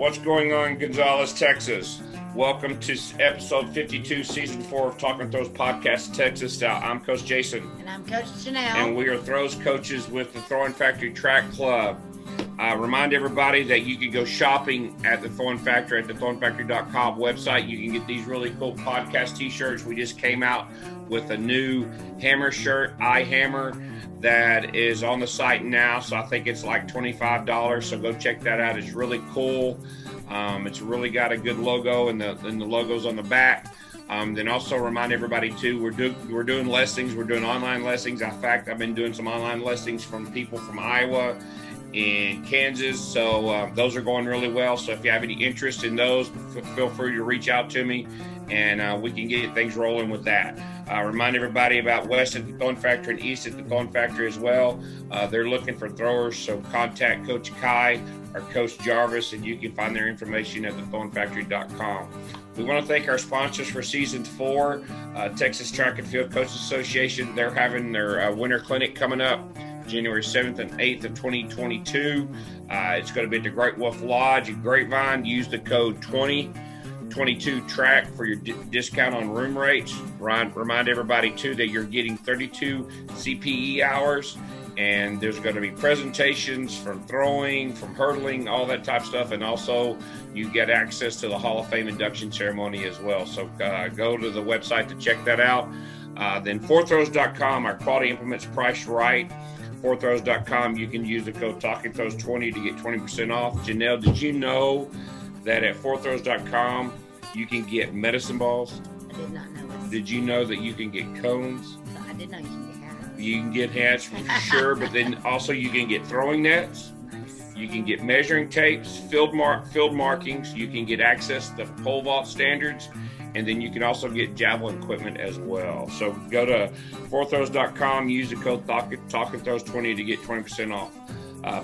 What's going on, Gonzales, Texas? Welcome to episode 52, season 4 of Talking Throws Podcast, Texas. I'm Coach Jason. And I'm Coach Janelle. And we are throws coaches with the Throwing Factory Track Club. Remind everybody that you can go shopping at the Throwing Factory at the throwingfactory.com website. You can get these really cool podcast t-shirts. We just came out with a new hammer shirt, I Hammer, that is on the site now. So I think it's like $25. So go check that out. It's really cool. It's really got a good logo, and the logo's on the back. Then also remind everybody too, we're doing lessons. We're doing online lessons. In fact, I've been doing some online lessons from people from Iowa and Kansas. So those are going really well. So if you have any interest in those, feel free to reach out to me, and we can get things rolling with that. Remind everybody about west at the Throwing Factory and east at the Throwing Factory as well. They're looking for throwers, so contact Coach Kai or Coach Jarvis, and you can find their information at thethrowingfactory.com. We want to thank our sponsors for season 4, Texas Track and Field Coaches Association. They're having their winter clinic coming up January 7th and 8th of 2022. It's going to be at the Great Wolf Lodge in Grapevine. Use the code 2022 track for your discount on room rates. Remind everybody too that you're getting 32 CPE hours, and there's going to be presentations from throwing, from hurdling, all that type of stuff, and also you get access to the Hall of Fame induction ceremony as well. So go to the website to check that out. Then 4throws.com, our quality implements priced right. 4throws.com, you can use the code TalkingThrows20 to get 20% off. Janelle, did you know that at 4throws.com you can get medicine balls? I did not know this. Did you know that you can get cones? I did not know you can get hats. You can get hats for sure, but then also you can get throwing nets. Nice. You can get measuring tapes, field markings. You can get access to pole vault standards, and then you can also get Javelin equipment as well. So go to 4throws.com, use the code TalkingThrows20 to get 20% off.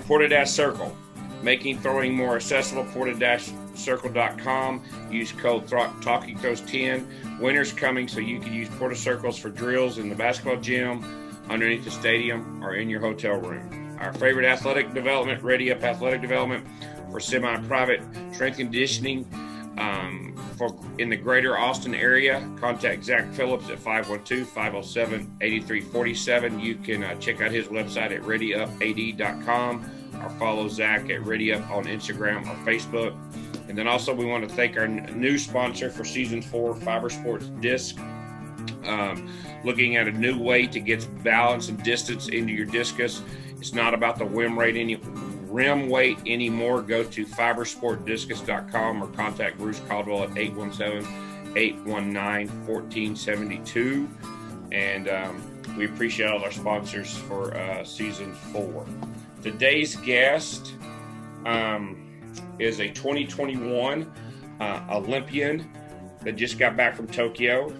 Porta-Dash Circle, making throwing more accessible. Porta-Circle.com. Use code TalkingThrows10. Winter's coming, so you can use Porta Circles for drills in the basketball gym, underneath the stadium, or in your hotel room. Our favorite athletic development, Ready Up Athletic Development, for semi-private strength conditioning in the greater Austin area. Contact Zach Phillips at 512-507-8347. You can check out his website at readyupad.com, or follow Zach at ReadyUp on Instagram or Facebook. And then also we want to thank our new sponsor for season 4, Fiber Sports Disc. Looking at a new way to get balance and distance into your discus. It's not about the rim weight anymore. Go to fibersportdiscus.com or contact Bruce Caldwell at 817-819-1472. And we appreciate all our sponsors for season 4. Today's guest is a 2021 Olympian that just got back from Tokyo.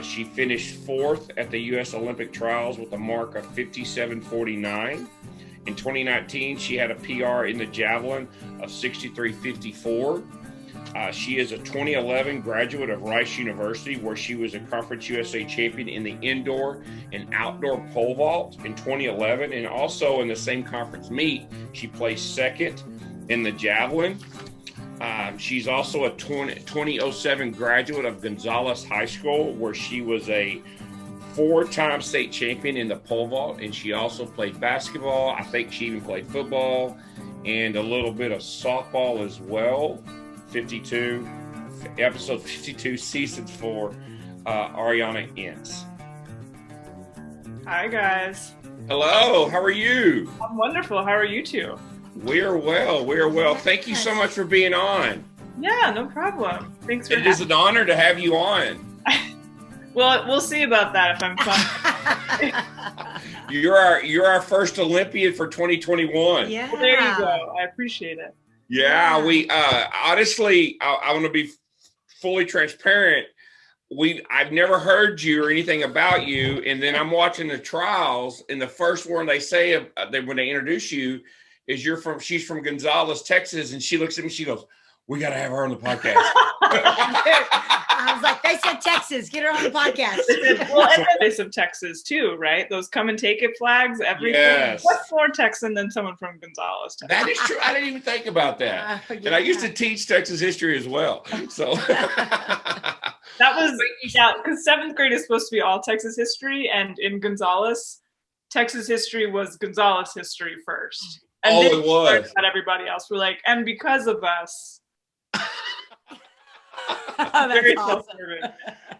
She finished 4th at the U.S. Olympic trials with a mark of 57.49. In 2019, she had a PR in the Javelin of 63.54. She is a 2011 graduate of Rice University, where she was a Conference USA champion in the indoor and outdoor pole vault in 2011. And also in the same conference meet, she placed 2nd in the Javelin. She's also a 2007 graduate of Gonzales High School, where she was a 4-time state champion in the pole vault, and she also played basketball. I think she even played football and a little bit of softball as well. Episode 52, season 4, Ariana Ince. Hi, guys. Hello, how are you? I'm wonderful. How are you two? We are well. Thank you so much for being on. Yeah, no problem. Thanks for It is an honor to have you on. Well, we'll see about that if I'm fun. You're our first Olympian for 2021. Yeah. Well, there you go. I appreciate it. Yeah, we honestly, I want to be fully transparent. I've never heard you or anything about you, and then I'm watching the trials, and the first one they say when they introduce you is she's from Gonzales, Texas, and she looks at me, she goes, "We got to have her on the podcast." I was like, they said Texas. Get her on the podcast. Well, and then of Texas too, right? Those come and take it flags. Everything. Yes. What's more Texan than someone from Gonzales? Texas? That is true. I didn't even think about that. And I used to teach Texas history as well. So that was because 7th grade is supposed to be all Texas history, and in Gonzales, Texas history was Gonzales history first. And then it was. Not everybody else. We're like, and because of us. That's awesome.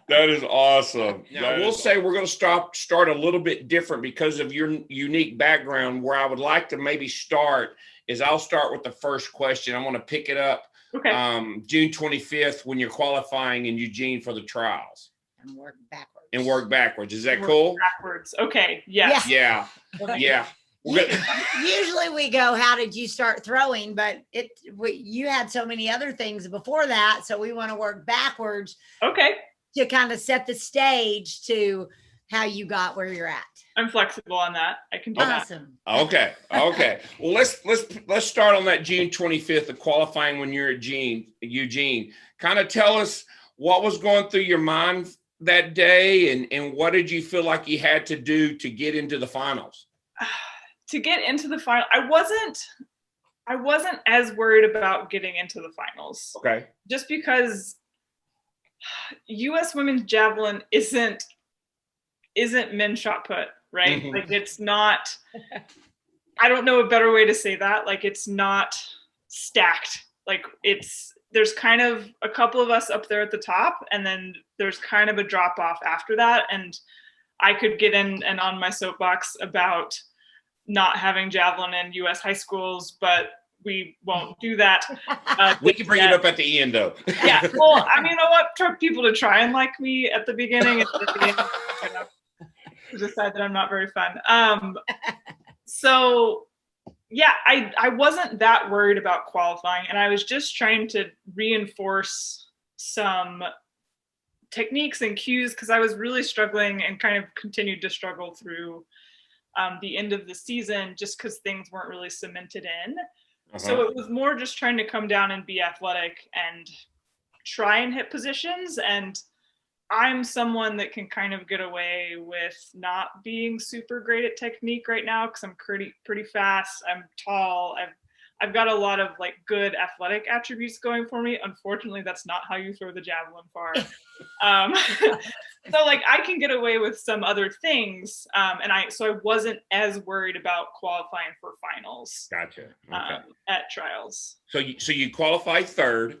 That is awesome. Now, we'll say we're going to start a little bit different because of your unique background. Where I would like to maybe start is I'll start with the first question. I'm going to pick it up June 25th when you're qualifying in Eugene for the trials. And work backwards. Is that cool? Backwards. Okay. Yes. Yeah. Usually we go, how did you start throwing? But you had so many other things before that. So we want to work backwards. Okay. To kind of set the stage to how you got where you're at. I'm flexible on that. I can do awesome. that. Okay. Well, let's start on that June 25th, the qualifying when you're at Eugene. Kind of tell us what was going through your mind that day and what did you feel like you had to do to get into the finals? To get into the final, I wasn't as worried about getting into the finals. Okay. Just because U.S. women's javelin isn't men's shot put, right? Mm-hmm. Like it's not. I don't know a better way to say that. Like it's not stacked. Like there's kind of a couple of us up there at the top, and then there's kind of a drop off after that. And I could get in and on my soapbox about not having javelin in U.S. high schools, but we won't do that. We can bring it up at the end, though. Yeah. Well, I mean, I want people to try and like me at the beginning, and at the end, to decide that I'm not very fun. So, yeah, I wasn't that worried about qualifying, and I was just trying to reinforce some techniques and cues because I was really struggling and kind of continued to struggle through the end of the season just because things weren't really cemented in. So it was more just trying to come down and be athletic and try and hit positions. And I'm someone that can kind of get away with not being super great at technique right now because I'm pretty fast. I'm tall. I've got a lot of like good athletic attributes going for me. Unfortunately, that's not how you throw the javelin far. So like I can get away with some other things. So I wasn't as worried about qualifying for finals. Gotcha. Okay. At trials. So you qualified third.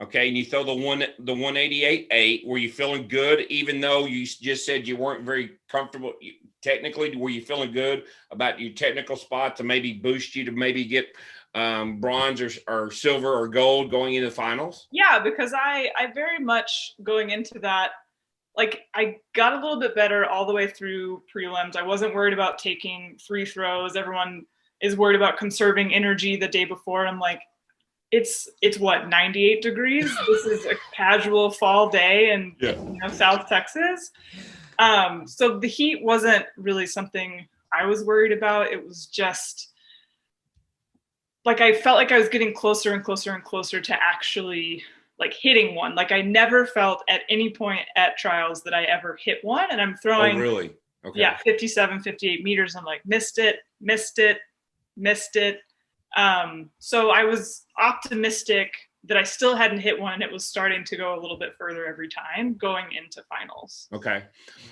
Okay. And you throw the 188.8. Were you feeling good, even though you just said you weren't very comfortable? Technically, were you feeling good about your technical spot to maybe boost you to maybe get bronze or silver or gold going into the finals? Yeah, because I very much going into that, like I got a little bit better all the way through prelims. I wasn't worried about taking free throws. Everyone is worried about conserving energy the day before. I'm like, it's what, 98 degrees? This is a casual fall day in South Texas. So the heat wasn't really something I was worried about. It was just like I felt like I was getting closer and closer and closer to actually like hitting one. Like I never felt at any point at trials that I ever hit one. And I'm throwing 57, 58 meters. I'm like, missed it. So I was optimistic that I still hadn't hit one, and it was starting to go a little bit further every time going into finals. Okay.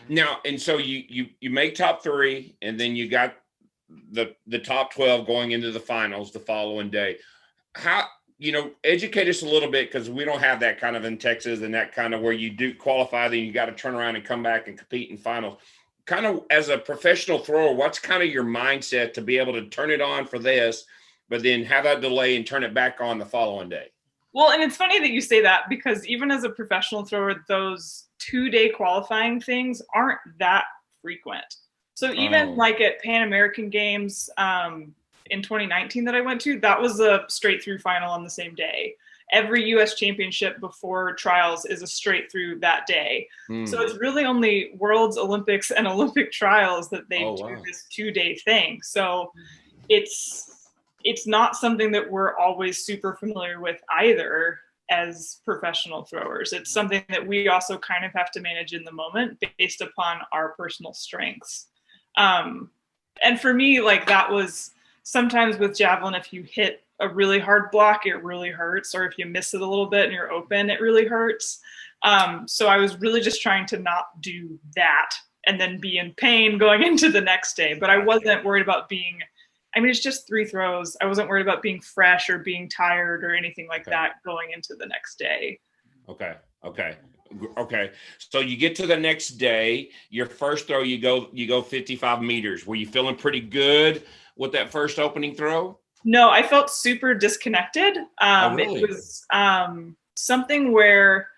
Now, and so you make top 3, and then you got the top 12 going into the finals the following day. How, educate us a little bit, because we don't have that kind of in Texas, and that kind of where you do qualify, then you got to turn around and come back and compete in finals. Kind of as a professional thrower, what's kind of your mindset to be able to turn it on for this, but then have that delay and turn it back on the following day? Well, and it's funny that you say that, because even as a professional thrower, those 2-day qualifying things aren't that frequent. So even like at Pan American Games in 2019 that I went to, that was a straight through final on the same day. Every U.S. championship before trials is a straight through that day. So it's really only Worlds, Olympics, and Olympic trials that they do this 2-day thing. So it's not something that we're always super familiar with either. as professional throwers. It's something that we also kind of have to manage in the moment based upon our personal strengths. And for me, like that was sometimes with javelin, if you hit a really hard block, it really hurts. Or if you miss it a little bit and you're open, it really hurts. So I was really just trying to not do that and then be in pain going into the next day. But I wasn't worried about being, I mean, it's just 3 throws. I wasn't worried about being fresh or being tired or anything like that going into the next day. Okay. So you get to the next day, your first throw, you go 55 meters. Were you feeling pretty good with that first opening throw? No, I felt super disconnected. Really? It was something where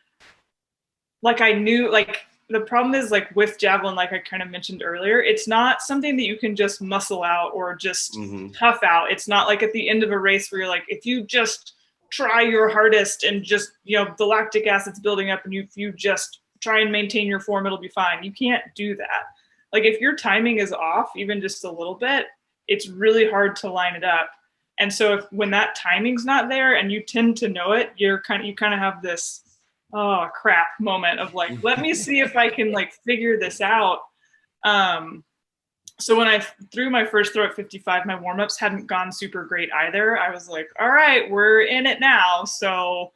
like I knew, like the problem is like with javelin, like I kind of mentioned earlier, it's not something that you can just muscle out or just tough out. It's not like at the end of a race where you're like, if you just try your hardest and just, you know, the lactic acid's building up and if you just try and maintain your form, it'll be fine. You can't do that. Like if your timing is off, even just a little bit, it's really hard to line it up. And so when that timing's not there and you tend to know it, you kind of have this, oh crap moment of like, let me see if I can like figure this out. So when I threw my first throw at 55, my warm-ups hadn't gone super great either. I was like, all right, we're in it now. So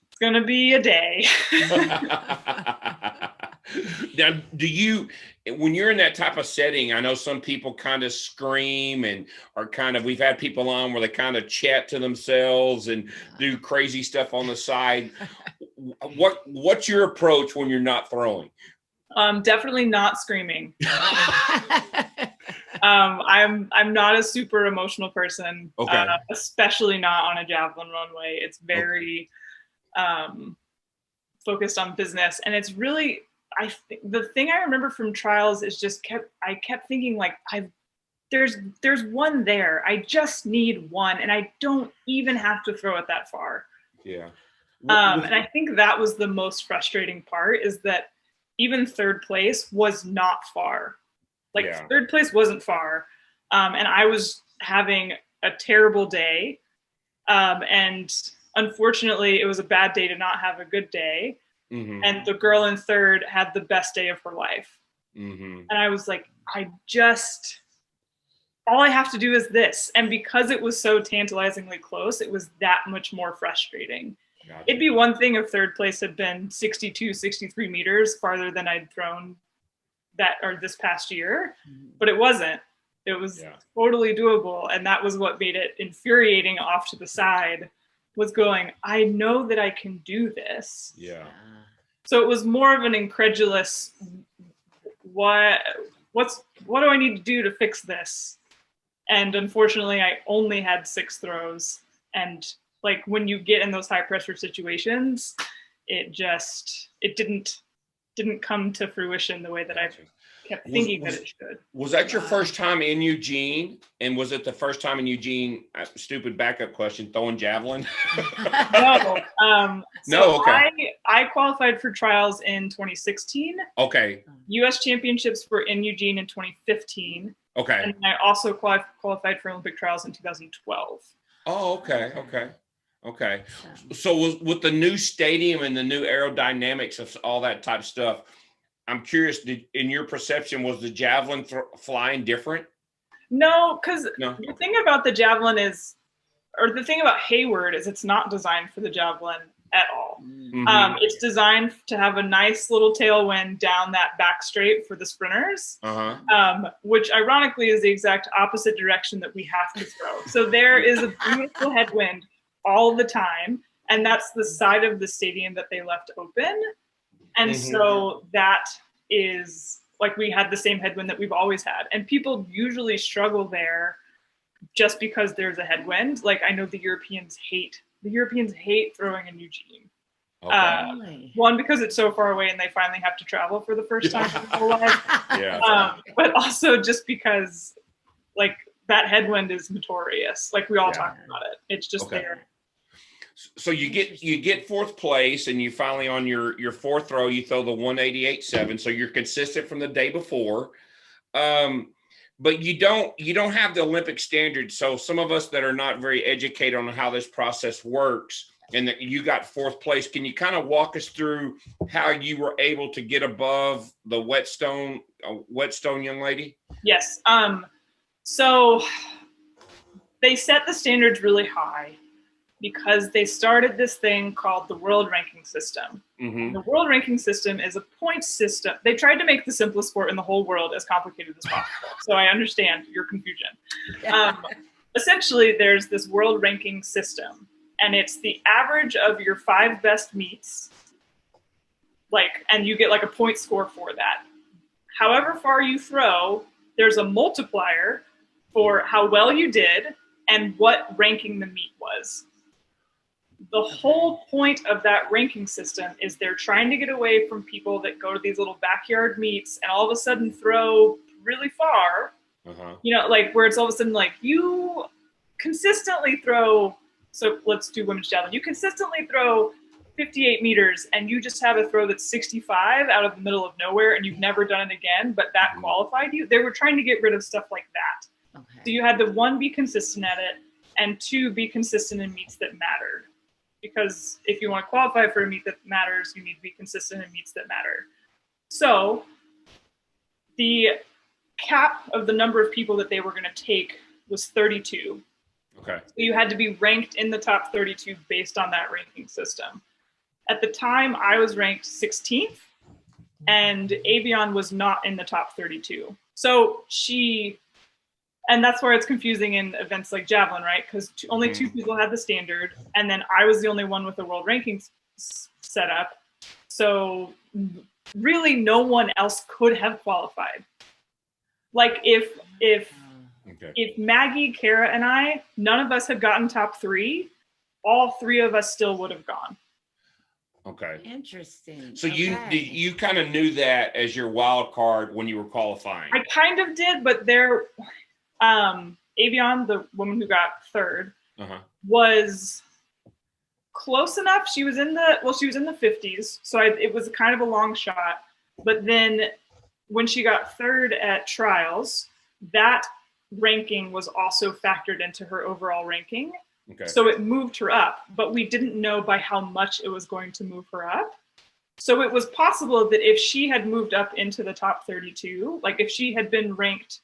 it's going to be a day. Now, when you're in that type of setting, I know some people kind of scream and are kind of, we've had people on where they kind of chat to themselves and do crazy stuff on the side. What's your approach when you're not throwing? Definitely not screaming. I'm not a super emotional person, especially not on a javelin runway. It's very focused on business, and it's really, the thing I remember from trials is just I kept thinking like there's one there. I just need one, and I don't even have to throw it that far. Yeah. And I think that was the most frustrating part, is that even third place was not far. Like third place wasn't far. And I was having a terrible day. And unfortunately, it was a bad day to not have a good day. And the girl in third had the best day of her life. And I was like, all I have to do is this. And because it was so tantalizingly close, it was that much more frustrating. Gotcha. It'd be one thing if third place had been 62, 63 meters farther than I'd thrown this past year, but it wasn't. It was totally doable. And that was what made it infuriating off to the side, was going, I know that I can do this. Yeah. So it was more of an incredulous, what do I need to do to fix this? And unfortunately, I only had 6 throws. And like when you get in those high pressure situations, it didn't come to fruition the way that I kept thinking that it should. Was that your first time in Eugene? And was it the first time in Eugene, stupid backup question, throwing javelin? No. I qualified for trials in 2016. Okay. US championships were in Eugene in 2015. Okay. And I also qualified for Olympic trials in 2012. Oh, okay. So with the new stadium and the new aerodynamics of all that type of stuff, I'm curious, in your perception, was the javelin flying different? No, because the thing about the javelin the thing about Hayward is it's not designed for the javelin at all. It's designed to have a nice little tailwind down that back straight for the sprinters, which ironically is the exact opposite direction that we have to throw. So there is a beautiful headwind all the time, and that's the side of the stadium that they left open. And so that is like, we had the same headwind that we've always had. And people usually struggle there just because there's a headwind. Like I know the Europeans hate throwing in Eugene. One, because it's so far away and they finally have to travel for the first time in their life. But also just because like that headwind is notorious. Like we all talk about it. It's just there. So you get 4th place, and you finally on your 4th throw, you throw the 188.7. So you're consistent from the day before, but you don't have the Olympic standard. So some of us that are not very educated on how this process works, and that you got 4th place. Can you kind of walk us through how you were able to get above the whetstone young lady? Yes. So they set the standards really high because they started this thing called the world ranking system. Mm-hmm. The world ranking system is a point system. They tried to make the simplest sport in the whole world as complicated as possible. So I understand your confusion. Essentially, there's this world ranking system, and it's the average of your 5 best meets, and you get like a point score for that. However far you throw, there's a multiplier for how well you did and what ranking the meet was. The whole point of that ranking system is they're trying to get away from people that go to these little backyard meets and all of a sudden throw really far. Where it's all of a sudden like you consistently throw. So let's do women's javelin. You consistently throw 58 meters and you just have a throw that's 65 out of the middle of nowhere and you've never done it again, but that qualified you. They were trying to get rid of stuff like that. Okay. So you had to 1, be consistent at it, and 2, be consistent in meets that mattered. Because if you want to qualify for a meet that matters, you need to be consistent in meets that matter. So the cap of the number of people that they were going to take was 32. Okay. So you had to be ranked in the top 32 based on that ranking system. At the time, I was ranked 16th, and Avion was not in the top 32. So and that's where it's confusing in events like Javelin, right? Because only 2 people had the standard, and then I was the only one with the world rankings set up. So really no one else could have qualified. Like if Maggie, Kara, and I, none of us had gotten top 3, all 3 of us still would have gone. Okay. Interesting. So you kind of knew that as your wild card when you were qualifying. I kind of did, but Avion, the woman who got 3rd, was close enough. She was in the 50s, so it was kind of a long shot. But then when she got 3rd at trials, that ranking was also factored into her overall ranking. Okay. So it moved her up, but we didn't know by how much it was going to move her up. So it was possible that if she had moved up into the top 32, like if she had been ranked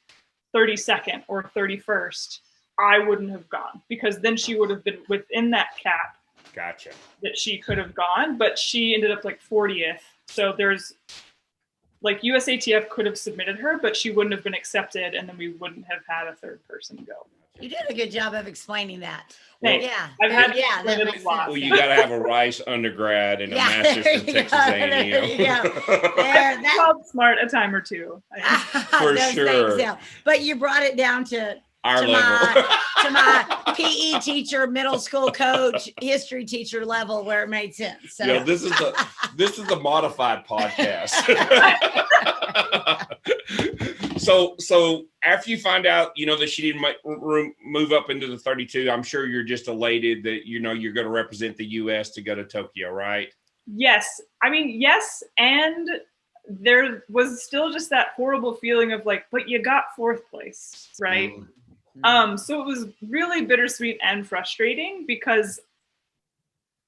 32nd or 31st, I wouldn't have gone, because then she would have been within that cap. Gotcha. That she could have gone, but she ended up like 40th. So there's like USATF could have submitted her, but she wouldn't have been accepted, and then we wouldn't have had a 3rd person go. You did a good job of explaining that. Well, yeah, I've had that makes lot. sense. Well, you got to have a Rice undergrad and a master's from Texas A&M. That's called smart a time or 2. For sure. Things, but you brought it down to our level. to my PE teacher, middle school coach, history teacher level, where it made sense. So. Yeah, this is the modified podcast. So after you find out, that she didn't move up into the 32, I'm sure you're just elated that you're going to represent the U.S. to go to Tokyo, right? Yes. I mean, yes, and there was still just that horrible feeling of like, but you got 4th place, right? So it was really bittersweet and frustrating because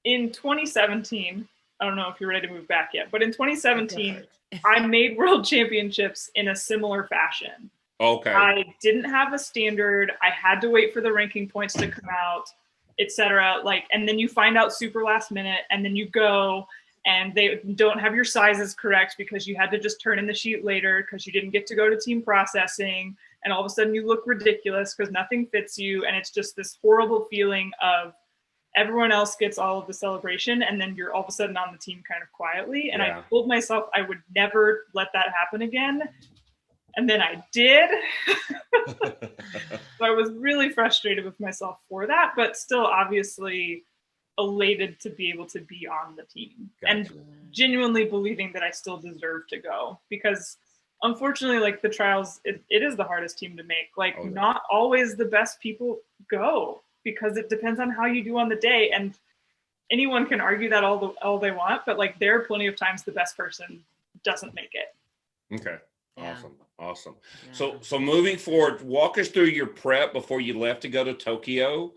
in 2017, I don't know if you're ready to move back yet, but in 2017, I made world championships in a similar fashion. Okay. I didn't have a standard. I had to wait for the ranking points to come out, etc. And then you find out super last minute, and then you go, and they don't have your sizes correct because you had to just turn in the sheet later because you didn't get to go to team processing, and all of a sudden you look ridiculous because nothing fits you, and it's just this horrible feeling of everyone else gets all of the celebration, and then you're all of a sudden on the team kind of quietly. And I told myself I would never let that happen again. And then I did. So I was really frustrated with myself for that, but still obviously elated to be able to be on the team. Gotcha. And genuinely believing that I still deserve to go, because unfortunately, the trials, it is the hardest team to make. Not always the best people go, because it depends on how you do on the day. And anyone can argue that all they want, but there are plenty of times the best person doesn't make it. Okay. Yeah. Awesome. Yeah. So moving forward, walk us through your prep before you left to go to Tokyo.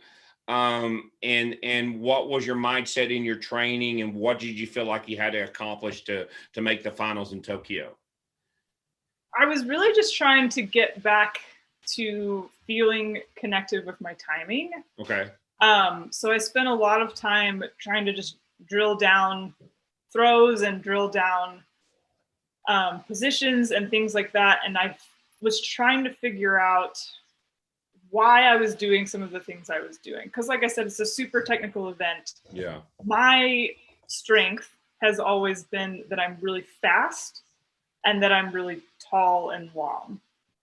And what was your mindset in your training, and what did you feel like you had to accomplish to make the finals in Tokyo? I was really just trying to get back to feeling connected with my timing. Okay. So I spent a lot of time trying to just drill down throws and drill down positions and things like that. And I was trying to figure out why I was doing some of the things I was doing. Because like I said, it's a super technical event. Yeah. My strength has always been that I'm really fast and that I'm really tall and long.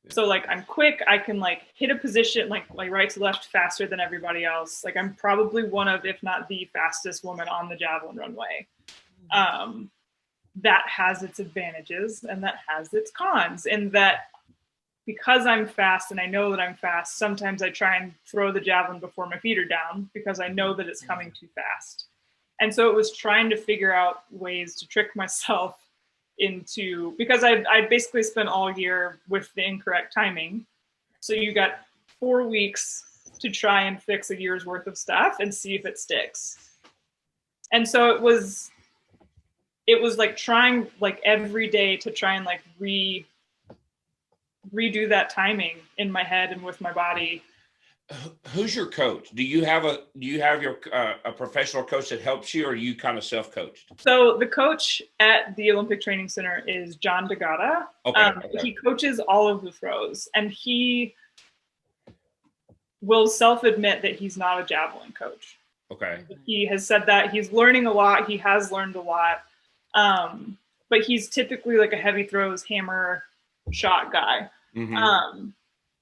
So like I'm quick, I can like hit a position like right to left faster than everybody else. Like I'm probably one of, if not the fastest woman on the javelin runway. That has its advantages and that has its cons. And that because I'm fast and I know that I'm fast, sometimes I try and throw the javelin before my feet are down because I know that it's coming too fast. And so it was trying to figure out ways to trick myself into, because I basically spent all year with the incorrect timing. So you got 4 weeks to try and fix a year's worth of stuff and see if it sticks. And so it was like trying like every day to try and like redo that timing in my head and with my body. Who's your coach? Do you have your a professional coach that helps you, or are you kind of self-coached? So the coach at the Olympic Training Center is John DeGata. Okay. He coaches all of the throws, and he will self-admit that he's not a javelin coach. Okay. He has said that he's learning a lot. He has learned a lot. But he's typically like a heavy throws, hammer shot guy. Mm-hmm.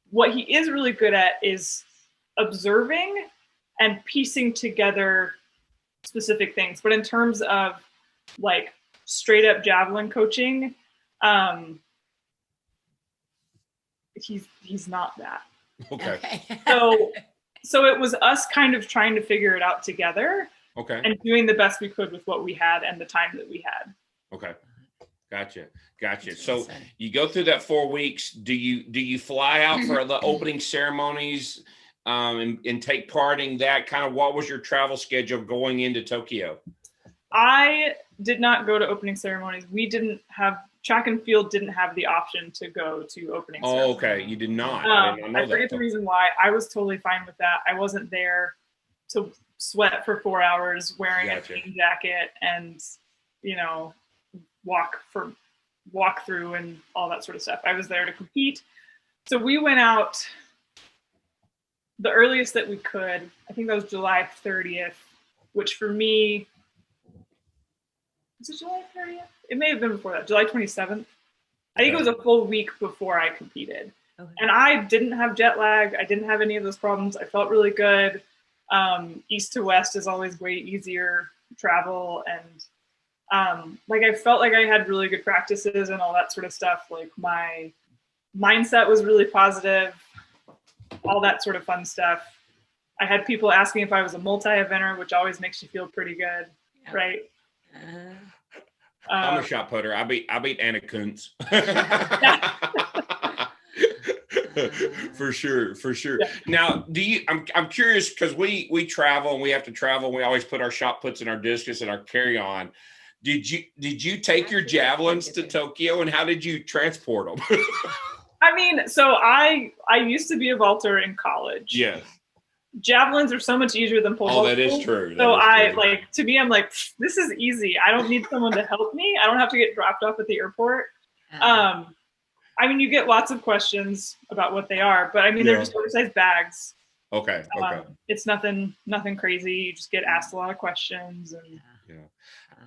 What he is really good at is observing and piecing together specific things. But in terms of like straight up javelin coaching, he's not that. Okay. So it was us kind of trying to figure it out together. Okay. And doing the best we could with what we had and the time that we had. Okay. Gotcha. So you go through that 4 weeks. Do you fly out for the opening ceremonies and take part in that? Kind of what was your travel schedule going into Tokyo? I did not go to opening ceremonies. We didn't have, track and field didn't have the option to go to opening ceremonies. Oh, okay. You did not. I forget the reason why. I was totally fine with that. I wasn't there to sweat for 4 hours wearing a jean jacket and, you know, walk through and all that sort of stuff. I was there to compete. So we went out the earliest that we could. I think that was July 30th, which for me, was it July 30th? It may have been before that, July 27th. I think it was a full week before I competed. Okay. And I didn't have jet lag. I didn't have any of those problems. I felt really good. East to west is always way easier travel. And like I felt like I had really good practices and all that sort of stuff. Like my mindset was really positive, all that sort of fun stuff. I had people asking if I was a multi-eventer, which always makes you feel pretty good, right? I'm a shot putter. I beat Anna Kuntz. For sure. Yeah. Now, I'm curious because we travel and we have to travel. And we always put our shot puts in our discus and our carry-on. Did you take your javelins to Tokyo, and how did you transport them? I mean, so I used to be a vaulter in college. Yes. Javelins are so much easier than pole vault. Oh, that is true. So to me, I'm like, this is easy. I don't need someone to help me. I don't have to get dropped off at the airport. I mean, you get lots of questions about what they are, but I mean, they're just oversized bags. Okay. It's nothing crazy. You just get asked a lot of questions. And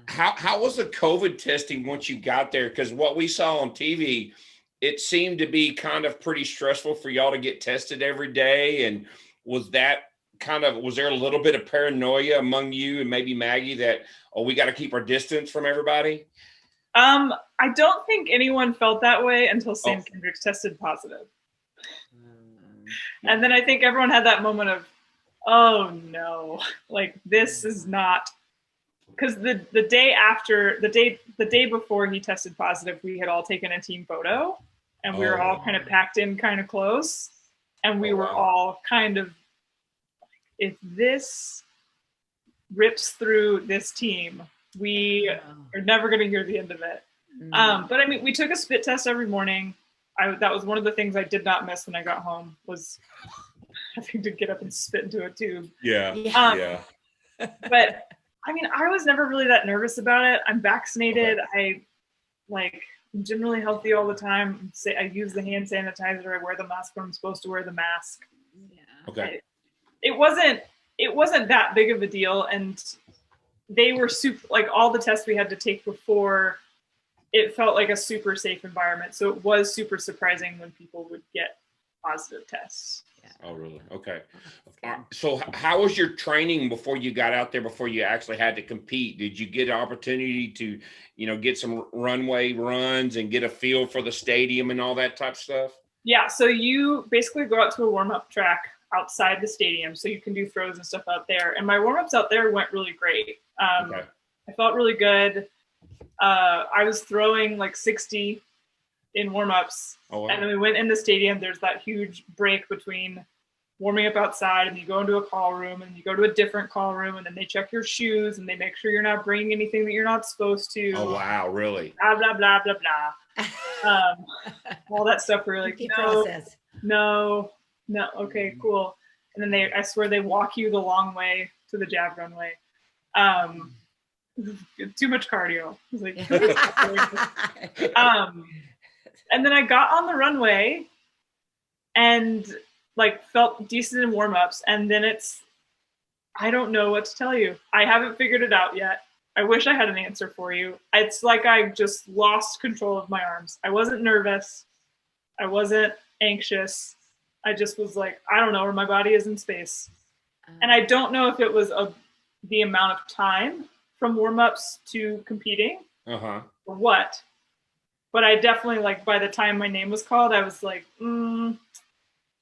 How was the COVID testing once you got there? Because what we saw on TV, it seemed to be kind of pretty stressful for y'all to get tested every day. And was there a little bit of paranoia among you and maybe Maggie that, we got to keep our distance from everybody? I don't think anyone felt that way until Sam Kendricks tested positive. And then I think everyone had that moment of, oh no, like this is not, because the day before he tested positive, we had all taken a team photo and we were all kind of packed in kind of close. And we were all kind of if this rips through this team, we are never going to hear the end of it. But I mean, we took a spit test every morning. That was one of the things I did not miss when I got home, was having to get up and spit into a tube. Yeah. But I mean, I was never really that nervous about it. I'm vaccinated. I'm generally healthy all the time. I use the hand sanitizer. I wear the mask when I'm supposed to wear the mask. Okay. It wasn't that big of a deal, and they were super, like, all the tests we had to take before, it felt like a super safe environment. So it was super surprising when people would get positive tests. Oh, really? Okay. So how was your training before you got out there, before you actually had to compete? Did you get an opportunity to, get some runway runs and get a feel for the stadium and all that type of stuff? Yeah. So you basically go out to a warm-up track outside the stadium, so you can do throws and stuff out there. And my warm-ups out there went really great. I felt really good. I was throwing like 60 in warm-ups. Oh, wow. And then we went in the stadium. There's that huge break between warming up outside, and you go into a call room, and you go to a different call room, and then they check your shoes, and they make sure you're not bringing anything that you're not supposed to. Oh, wow, really? Blah, blah, blah, blah, blah. All that stuff. We're like, no, okay, cool. And then I swear they walk you the long way to the jab runway. Too much cardio. It was like, and then I got on the runway and felt decent in warm-ups, and then I don't know what to tell you. I haven't figured it out yet. I wish I had an answer for you. It's like I just lost control of my arms. I wasn't nervous. I wasn't anxious. I just was like, I don't know where my body is in space. And I don't know if it was the amount of time from warm-ups to competing or what. But I definitely, by the time my name was called, I was like,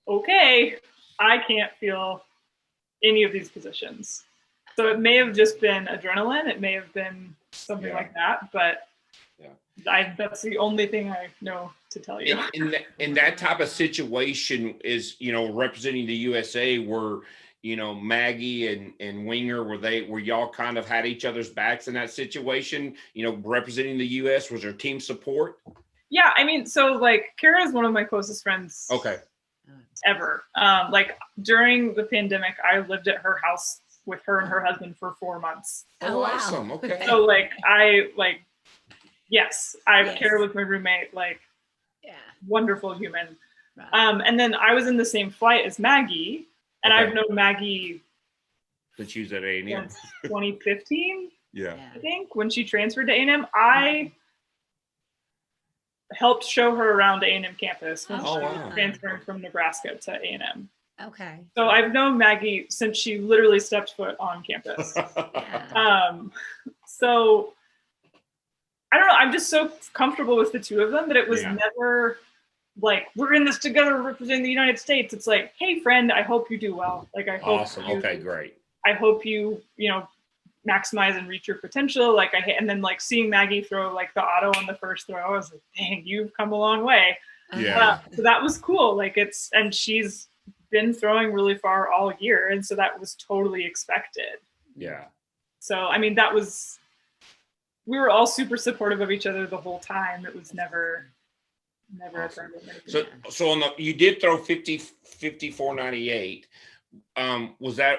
okay, I can't feel any of these positions. So it may have just been adrenaline. It may have been something like that. But that's the only thing I know to tell you. In that type of situation is, representing the USA, were, Maggie and Winger, were y'all kind of had each other's backs in that situation, representing the US? Was there team support? Yeah, I mean, so Kara is one of my closest friends. Okay. Ever. During the pandemic, I lived at her house with her and her husband for 4 months. Oh, wow. Awesome. Okay. So yes, Kara was my roommate, wonderful human. Right. And then I was in the same flight as Maggie, and I've known Maggie since she was at A&M. Since 2015. Yeah. I think when she transferred to A&M, I helped show her around A&M campus when she was transferring from Nebraska to A&M. Okay. So I've known Maggie since she literally stepped foot on campus. So I don't know. I'm just so comfortable with the two of them that it was never we're in this together representing the United States. It's like, hey, friend, I hope you do well. I hope awesome. Okay, great. I hope you, maximize and reach your potential. And then seeing Maggie throw the auto on the first throw, I was like, dang, you've come a long way. Yeah. So that was cool. And she's been throwing really far all year. And so that was totally expected. Yeah. So, I mean, we were all super supportive of each other the whole time. It was never a problem. So you did throw 54.98.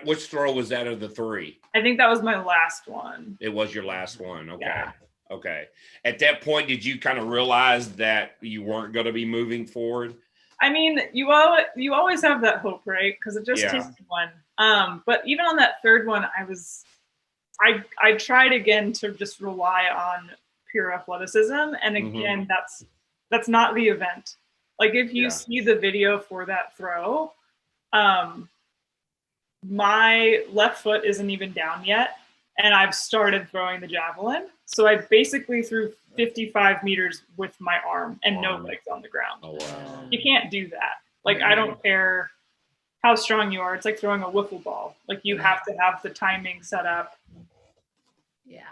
Which throw was that of the three? I think that was my last one. It was your last one. Okay. Yeah. Okay. At that point, did you kind of realize that you weren't going to be moving forward? I mean, you always have that hope, right? Because it just takes one. But even on that third one, I tried again to just rely on pure athleticism, and again, that's not the event. If you see the video for that throw, my left foot isn't even down yet, and I've started throwing the javelin. So I basically threw 55 meters with my arm and no legs on the ground. Oh, wow. You can't do that. I don't care how strong you are. It's like throwing a wiffle ball. You have to have the timing set up. Yeah.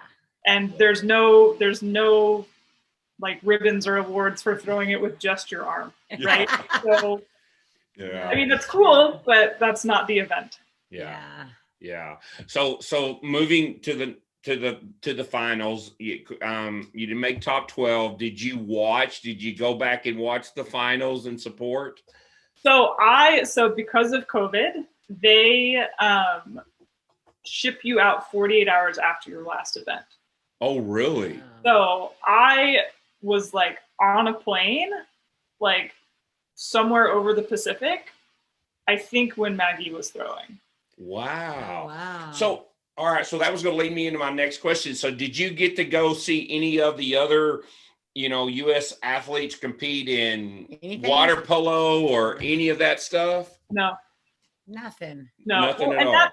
And there's no ribbons or awards for throwing it with just your arm, right? So, I mean, that's cool, but that's not the event. Yeah. Yeah. So moving to the finals, you didn't make top 12. Did you go back and watch the finals and support? So because of COVID, they ship you out 48 hours after your last event. Oh, really? So I was like on a plane, like somewhere over the Pacific, I think when Maggie was throwing. Wow. Oh, wow. So, all right. So that was going to lead me into my next question. So did you get to go see any of the other, U.S. athletes compete in water polo or any of that stuff? No. Nothing. No. Nothing at all.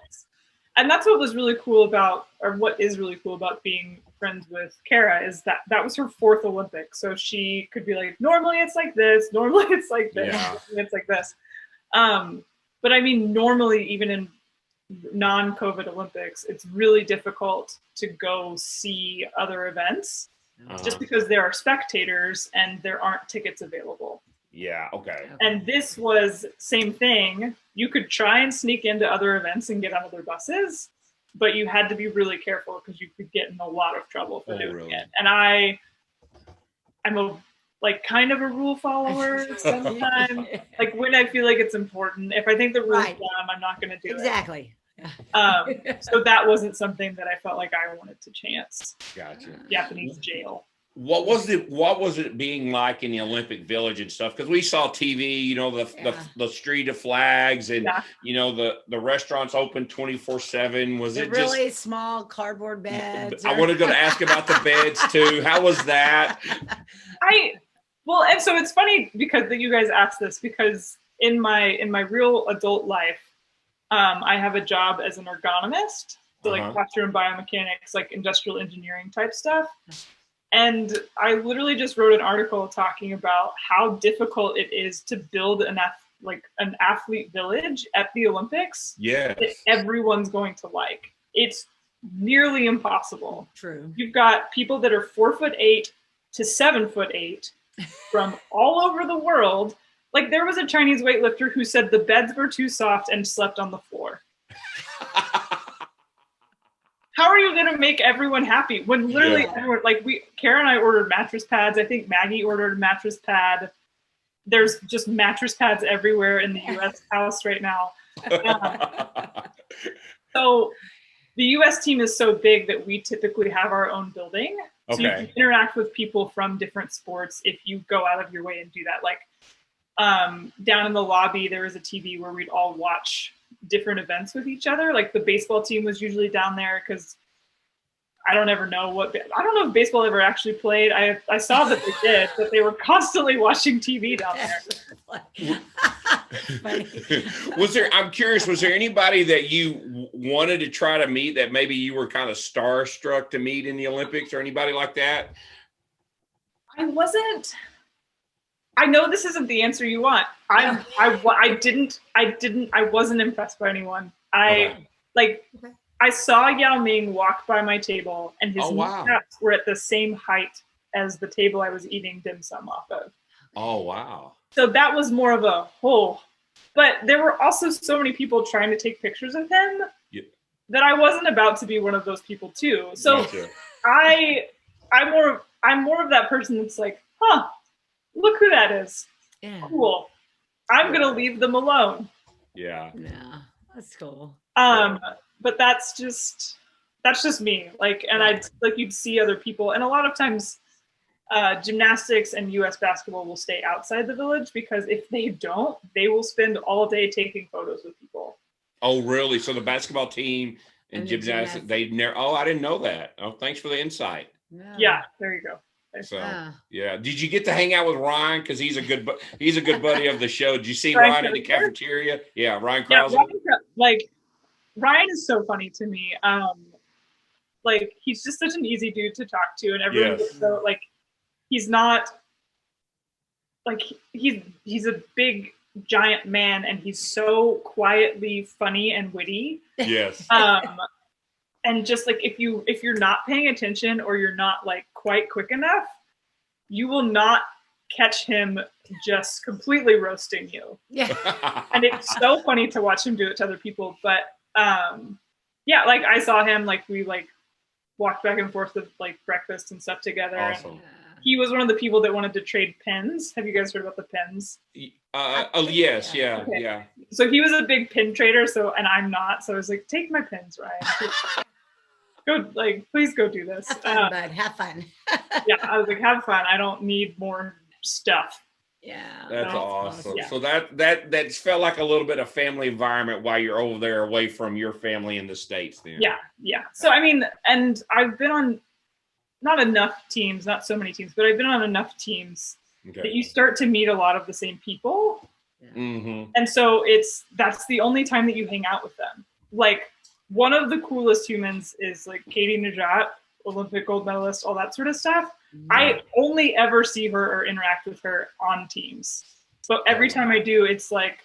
And that's what was really cool about, or what is really cool about being friends with Kara, is that was her 4th Olympic. So she could be like, normally it's like this, normally it's like this, normally it's like this. But I mean, normally even in non-COVID Olympics, it's really difficult to go see other events just because there are spectators and there aren't tickets available. Yeah. Okay. And this was same thing. You could try and sneak into other events and get on other buses, but you had to be really careful because you could get in a lot of trouble for doing it. And I'm a kind of a rule follower sometimes. Like when I feel like it's important. If I think the rule's dumb, I'm not going to do it. Exactly. So that wasn't something that I felt like I wanted to chance. Gotcha. Japanese jail. What was it being like in the Olympic Village and stuff? Because we saw TV, the street of flags and the restaurants open 24/7. Was it really just small cardboard beds? I wanted to ask about the beds too. How was that? And so it's funny because that you guys asked this, because in my real adult life, I have a job as an ergonomist, so like classroom biomechanics, like industrial engineering type stuff. And I literally just wrote an article talking about how difficult it is to build an athlete village at the Olympics. Yes. That everyone's going to like. It's nearly impossible. True. You've got people that are 4'8" to 7'8" from all over the world. Like there was a Chinese weightlifter who said the beds were too soft and slept on the floor. How are you going to make everyone happy when literally everyone, Kara and I ordered mattress pads. I think Maggie ordered a mattress pad. There's just mattress pads everywhere in the U.S. house right now. So the U.S. team is so big that we typically have our own building. So you can interact with people from different sports if you go out of your way and do that. Like down in the lobby, there was a TV where we'd all watch different events with each other. Like the baseball team was usually down there because I don't know if baseball ever actually played. I saw that they did, but they were constantly watching TV down there. I'm curious, was there anybody that you wanted to try to meet that maybe you were kind of starstruck to meet in the Olympics, or anybody like that? I know this isn't the answer you want. I wasn't impressed by anyone. I saw Yao Ming walk by my table, and his kneecaps were at the same height as the table I was eating dim sum off of. Oh, wow. So that was more of a whole. But there were also so many people trying to take pictures of him that I wasn't about to be one of those people too. So I'm more of that person that's like, look who that is. Yeah. Cool. I'm going to leave them alone. Yeah, that's cool. But that's just me. You'd see other people. And a lot of times gymnastics and US basketball will stay outside the village, because if they don't, they will spend all day taking photos with people. Oh, really? So the basketball team and gymnastics, I didn't know that. Oh, thanks for the insight. Yeah, there you go. So did you get to hang out with Ryan? Because he's a good buddy of the show. Did you see Ryan in the cafeteria? Yeah, Ryan Krause. Ryan is so funny to me. He's just such an easy dude to talk to, and everyone gets so he's not he's a big giant man, and he's so quietly funny and witty. Yes. And just if you're not paying attention, or you're not quite quick enough, you will not catch him just completely roasting you. Yeah. And it's so funny to watch him do it to other people. But yeah, like I saw him, like we like walked back and forth with like breakfast and stuff together. Awesome. And he was one of the people that wanted to trade pens. Have you guys heard about the pens? Yes, yeah, okay. yeah. So he was a big pin trader, and I'm not. So I was like, take my pins, Ryan. Go, like, please go do this. Have fun, bud. Have fun. Yeah, I was like, have fun. I don't need more stuff. Yeah, that's awesome. Yeah. So that felt like a little bit of family environment while you're over there away from your family in the States then. Yeah. So I mean, and I've been on not enough teams, not so many teams, but I've been on enough teams that you start to meet a lot of the same people. Mm-hmm. And so that's the only time that you hang out with them. Like, one of the coolest humans is like Katie Najat, Olympic gold medalist, all that sort of stuff. I only ever see her or interact with her on teams. But every time I do, it's like,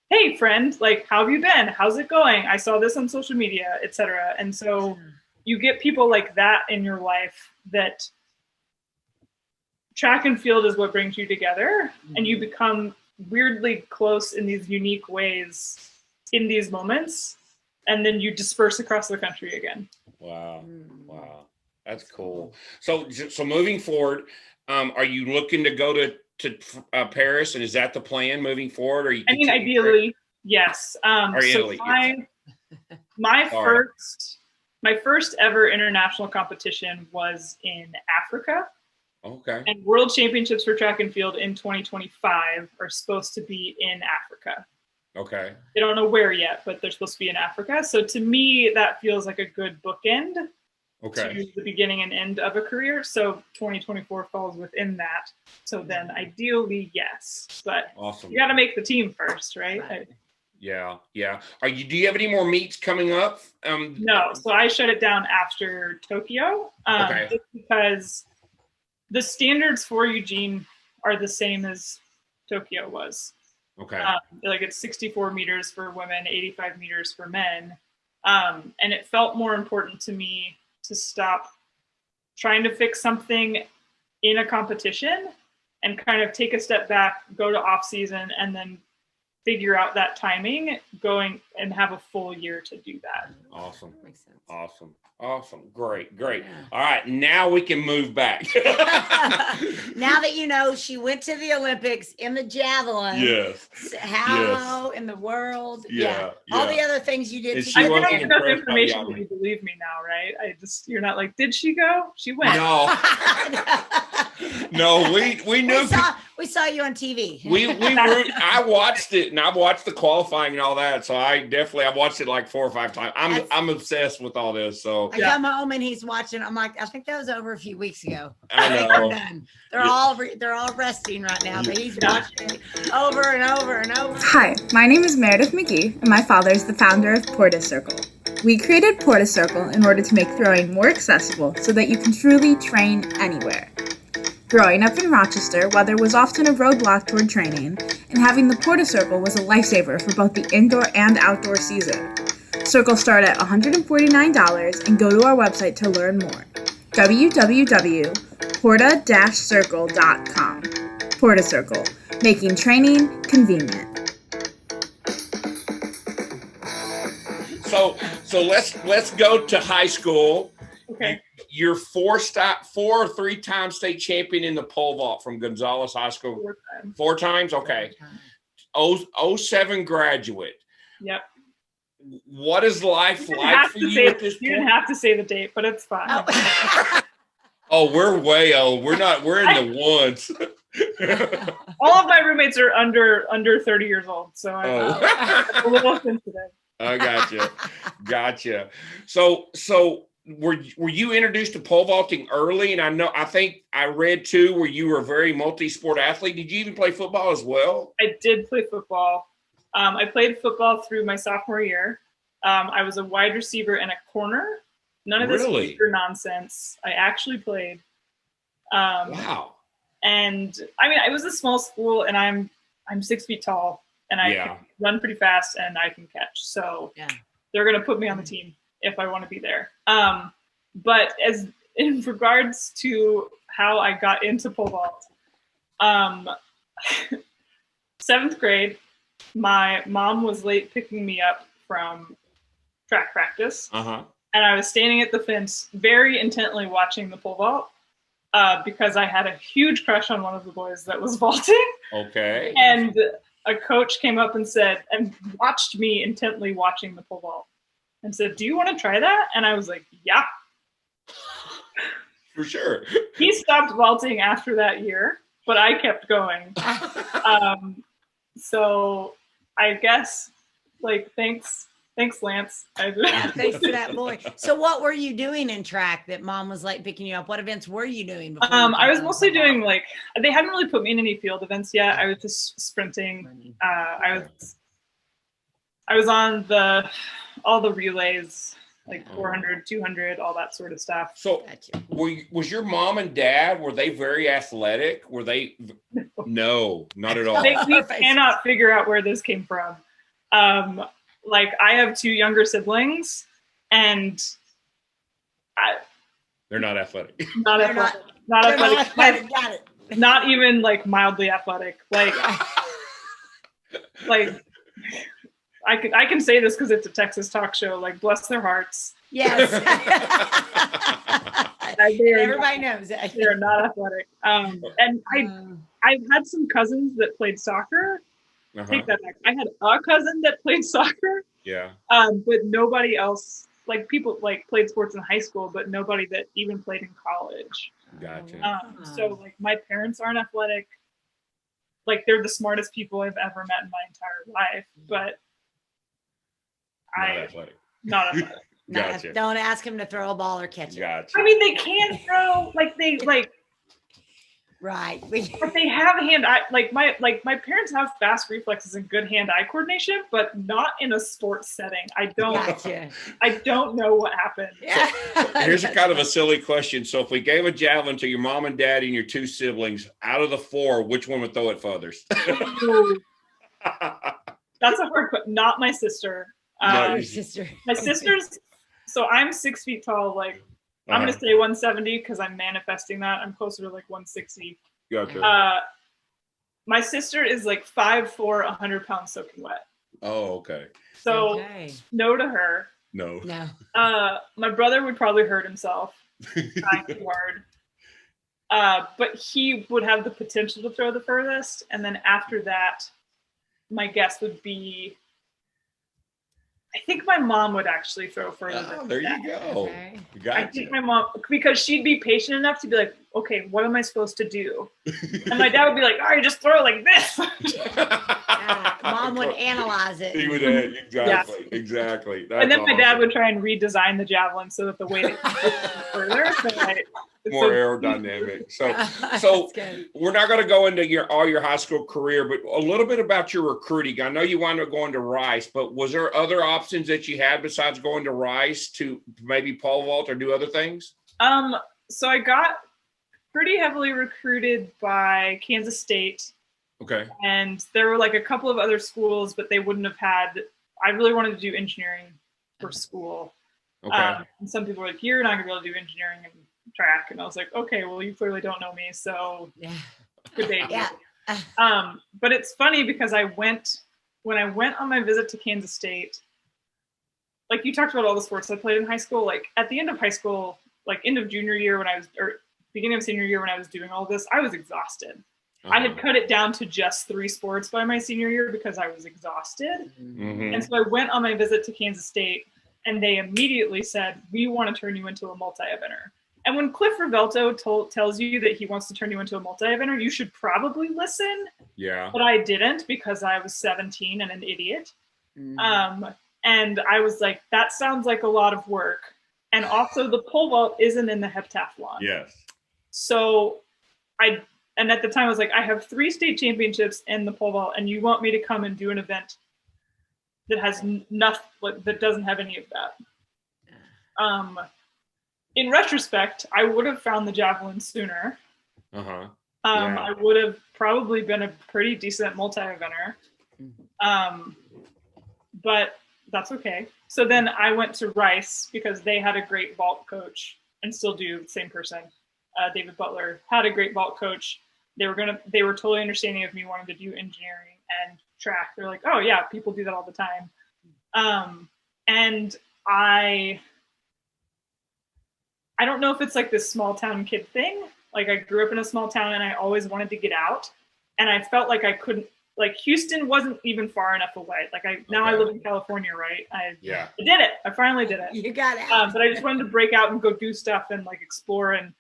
hey friend, like, how have you been? How's it going? I saw this on social media, etc. And so you get people like that in your life that track and field is what brings you together, and you become weirdly close in these unique ways in these moments, and then you disperse across the country again. Wow. That's cool. So moving forward, are you looking to go to Paris, and is that the plan moving forward? Or I mean, ideally, yes. Or so Italy. my first ever international competition was in Africa. Okay. And World Championships for track and field in 2025 are supposed to be in Africa. Okay. They don't know where yet, but they're supposed to be in Africa. So to me, that feels like a good bookend to the beginning and end of a career. So 2024 falls within that. So then ideally, yes. But awesome. You got to make the team first, right? Yeah. Do you have any more meets coming up? No. So I shut it down after Tokyo. Just because the standards for Eugene are the same as Tokyo was. Okay. Like, it's 64 meters for women, 85 meters for men. And it felt more important to me to stop trying to fix something in a competition and kind of take a step back, go to off season, and then figure out that timing, going and have a full year to do that. Awesome. Makes sense. Awesome. Great. Yeah. All right. Now we can move back. Now that you know she went to the Olympics in the javelin. Yes. How in the world? Yeah. All the other things you did. I don't have enough information to believe me now, right? You're not like, did she go? She went. No. No, we knew. We saw you on TV. I watched it, and I watched the qualifying and all that. So I watched it like 4 or 5 times. I'm obsessed with all this. So I come home and he's watching. I'm like, I think that was over a few weeks ago. I know. They're all resting right now, but he's watching it over and over and over. Hi, my name is Meredith McGee, and my father is the founder of Porta Circle. We created Porta Circle in order to make throwing more accessible so that you can truly train anywhere. Growing up in Rochester, weather was often a roadblock toward training, and having the Porta Circle was a lifesaver for both the indoor and outdoor season. Circles start at $149 and go to our website to learn more. www.porta-circle.com. Porta Circle, making training convenient. So let's go to high school. Okay. You're 4 or 3 time state champion in the pole vault from Gonzales High School. 4 times. 4 times? Okay. 07 graduate. Yep. What is life like for you at this point? You didn't have to say the date, but it's fine. Oh, we're way old. We're in the ones. All of my roommates are under 30 years old, so I'm a little sensitive. I gotcha. So were you introduced to pole vaulting early? And I think I read too where you were a very multi-sport athlete. Did you even play football as well? I did play football. I played football through my sophomore year. I was a wide receiver and a corner. None of this Easter nonsense. I actually played. Wow. And I mean, it was a small school, and I'm 6 feet tall, and I can run pretty fast, and I can catch. So they're gonna put me on the team if I want to be there. But as in regards to how I got into pole vault, 7th grade, my mom was late picking me up from track practice. Uh-huh. And I was standing at the fence very intently watching the pole vault because I had a huge crush on one of the boys that was vaulting. Okay. And a coach came up and said, and watched me intently watching the pole vault and said, "Do you want to try that?" And I was like, "Yeah." For sure. He stopped vaulting after that year, but I kept going. So I guess, like, thanks, Lance. Thanks to that boy. So what were you doing in track that mom was like picking you up? What events were you doing? Before I was mostly doing, like, they hadn't really put me in any field events yet. I was just sprinting. I was on all the relays, like 400, 200, all that sort of stuff. So was your mom and dad, were they very athletic? Were they? No, not at all. We cannot figure out where this came from. Like, I have 2 younger siblings, and they're not athletic. Not athletic. Got it. Not even like mildly athletic. Like I can say this because it's a Texas talk show. Like, bless their hearts. Yes. Everybody knows that. They're not athletic. And I've had some cousins that played soccer. Take that back. I had a cousin that played soccer. Yeah. But nobody else, like, people like played sports in high school, but nobody that even played in college. Gotcha. So, like, my parents aren't athletic. Like, they're the smartest people I've ever met in my entire life, but not athletic. Gotcha. Don't ask him to throw a ball or catch it. Gotcha. I mean, they can throw, Right. but they have hand-eye, my parents have fast reflexes and good hand-eye coordination, but not in a sports setting. I don't know what happened. Yeah. Here's a kind of a silly question. So if we gave a javelin to your mom and dad and your 2 siblings, out of the 4, which one would throw it furthest? That's a hard question. Not my sister. Your sister. My sister's, so I'm 6 feet tall, like, I'm going to say 170 because I'm manifesting that. I'm closer to like 160. Gotcha. My sister is like 5'4", 100 pounds soaking wet. Oh, okay. So no to her. No. My brother would probably hurt himself trying too hard. But he would have the potential to throw the furthest. And then after that, my guess would be, I think my mom would actually throw further than there that. you go. Okay. Gotcha. I think my mom, because she'd be patient enough to be like, okay, what am I supposed to do? And my dad would be like, all right, just throw it like this. Mom would analyze it. He would, exactly. That's and then my dad awesome. would try and redesign the javelin so that the weight is further. More aerodynamic. So we're not going to go into all your high school career, but a little bit about your recruiting. I know you wound up going to Rice, but was there other options that you had besides going to Rice to maybe pole vault or do other things? So I got pretty heavily recruited by Kansas State. Okay. And there were like a couple of other schools, but they wouldn't have had, I really wanted to do engineering for school. Okay. And some people were like, you're not gonna be able to do engineering and track. And I was like, okay, well, you clearly don't know me. So good day. Yeah. But it's funny because when I went on my visit to Kansas State, like you talked about all the sports I played in high school, like at the end of high school, like end of junior year or beginning of senior year when I was doing all this, I was exhausted. I had cut it down to just 3 sports by my senior year because I was exhausted. Mm-hmm. And so I went on my visit to Kansas State and they immediately said, we want to turn you into a multi-eventer. And when Cliff Rivelto tells you that he wants to turn you into a multi-eventer, you should probably listen. Yeah. But I didn't because I was 17 and an idiot. Mm-hmm. And I was like, that sounds like a lot of work. And also the pole vault isn't in the heptathlon. Yes. So and at the time I was like, I have 3 state championships in the pole vault and you want me to come and do an event that has nothing, that doesn't have any of that. In retrospect, I would have found the javelin sooner. I would have probably been a pretty decent multi-eventer. But that's okay. So then I went to Rice because they had a great vault coach and still do, the same person. David Butler had a great vault coach. They were totally understanding of me wanting to do engineering and track. They're like, oh yeah, people do that all the time. And I don't know if it's like this small town kid thing. Like I grew up in a small town and I always wanted to get out. And I felt like I couldn't, like Houston wasn't even far enough away. Like now I live in California, right? I did it. I finally did it. You got it. But I just wanted to break out and go do stuff and like explore. And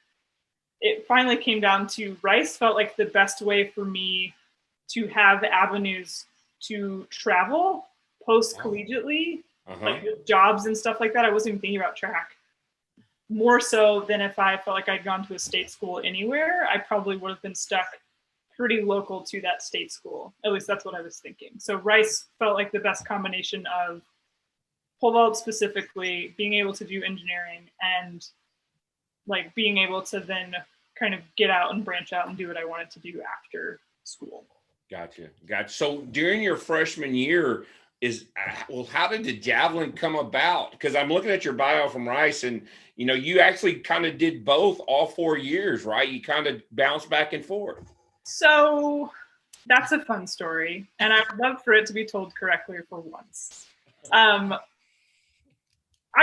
it finally came down to Rice felt like the best way for me to have avenues to travel post-collegiately, like with jobs and stuff like that. I wasn't even thinking about track. More so than if I felt like I'd gone to a state school anywhere, I probably would have been stuck pretty local to that state school. At least that's what I was thinking. So Rice felt like the best combination of pole vault specifically, being able to do engineering, and like being able to then kind of get out and branch out and do what I wanted to do after school. Gotcha. So during your freshman year, how did the javelin come about? Because I'm looking at your bio from Rice, and you actually kind of did both all 4 years, right? You kind of bounced back and forth. So that's a fun story, and I would love for it to be told correctly for once. I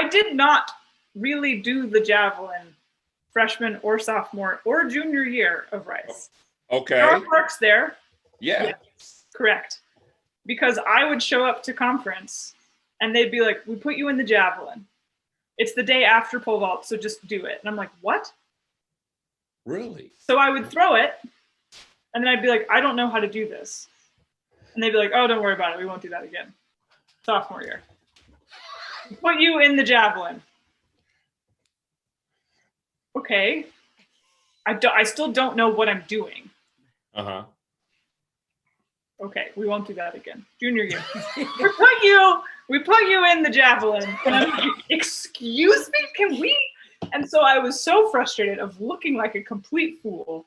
did not really do the javelin freshman or sophomore or junior year of Rice. Okay. There are marks there. Yeah. Yes, correct. Because I would show up to conference and they'd be like, we put you in the javelin. It's the day after pole vault, so just do it. And I'm like, what? Really? So I would throw it, and then I'd be like, I don't know how to do this. And they'd be like, oh, don't worry about it. We won't do that again. Sophomore year. Put you in the javelin. Okay. I still don't know what I'm doing. Uh-huh. Okay, we won't do that again. Junior year. we put you in the javelin. And I'm like, excuse me, can we? And so I was so frustrated of looking like a complete fool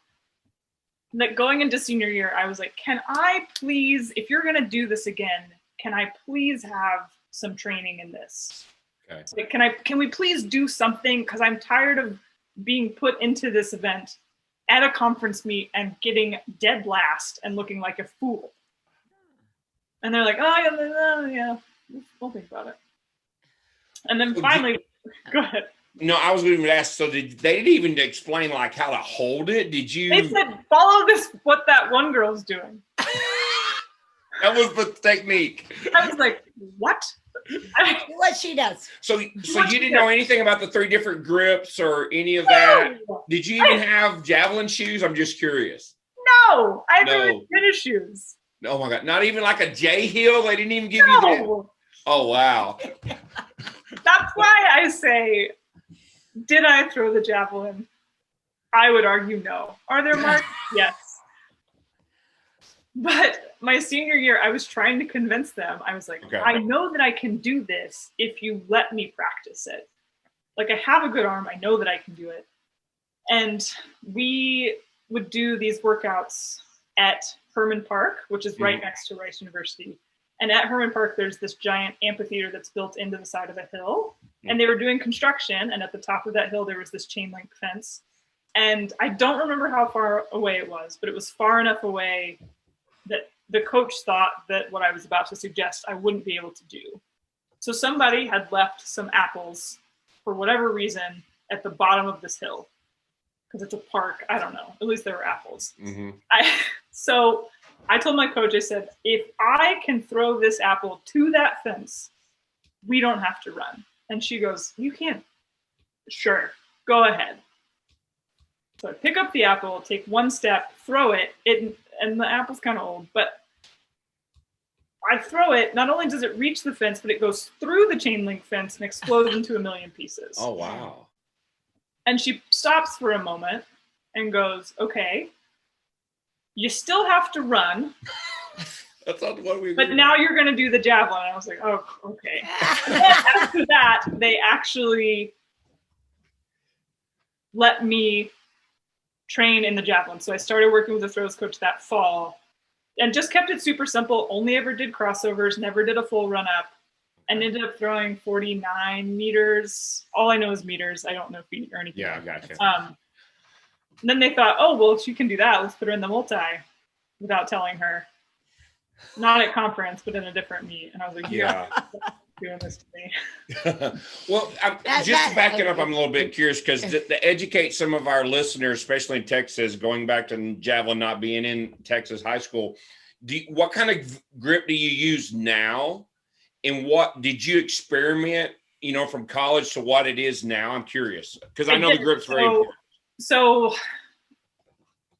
that going into senior year, I was like, can I please, if you're gonna do this again, can I please have some training in this? Okay. Like, can we please do something? Because I'm tired of being put into this event at a conference meet and getting dead last and looking like a fool. And they're like, oh, yeah, we'll think about it. And then finally, go ahead. No, I was going to ask, so they didn't even explain like how to hold it? Did you? They said, follow what that one girl's doing. That was the technique. I was like, what? What she does. So you didn't know anything about the 3 different grips or any of that? Did you even have javelin shoes? I'm just curious. No, I had tennis shoes. Oh my God, not even like a J heel? They didn't even give you that? Oh, wow. That's why I say, did I throw the javelin? I would argue no. Are there marks? Yes. But my senior year, I was trying to convince them. I was like, okay, I know that I can do this if you let me practice it. Like, I have a good arm. I know that I can do it. And we would do these workouts at Herman Park, which is right next to Rice University. And at Herman Park, there's this giant amphitheater that's built into the side of a hill. And they were doing construction. And at the top of that hill, there was this chain link fence. And I don't remember how far away it was, but it was far enough away that the coach thought that what I was about to suggest I wouldn't be able to do. So somebody had left some apples for whatever reason at the bottom of this hill. Because it's a park, I don't know. At least there were apples. So I told my coach, I said, if I can throw this apple to that fence, we don't have to run. And she goes, you can't. Sure, go ahead. So I pick up the apple, take one step, throw it, and the apple's kind of old, but I throw it. Not only does it reach the fence, but it goes through the chain link fence and explodes into a million pieces. Oh, wow. And she stops for a moment and goes, okay, you still have to run. That's not what we But now you're going to do the javelin. And I was like, oh, okay. And then after that, they actually let me train in the javelin. So I started working with a throws coach that fall and just kept it super simple. Only ever did crossovers, never did a full run up, and ended up throwing 49 meters. All I know is meters. I don't know feet or anything. Yeah, gotcha. And then they thought, oh, well, if she can do that, let's put her in the multi without telling her. Not at conference, but in a different meet. And I was like, yeah. doing this to me. Well, just backing up, I'm a little bit curious because to educate some of our listeners, especially in Texas, going back to Javelin not being in Texas high school, what kind of grip do you use now? And what did you experiment, from college to what it is now? I'm curious because I know the grip's very important. So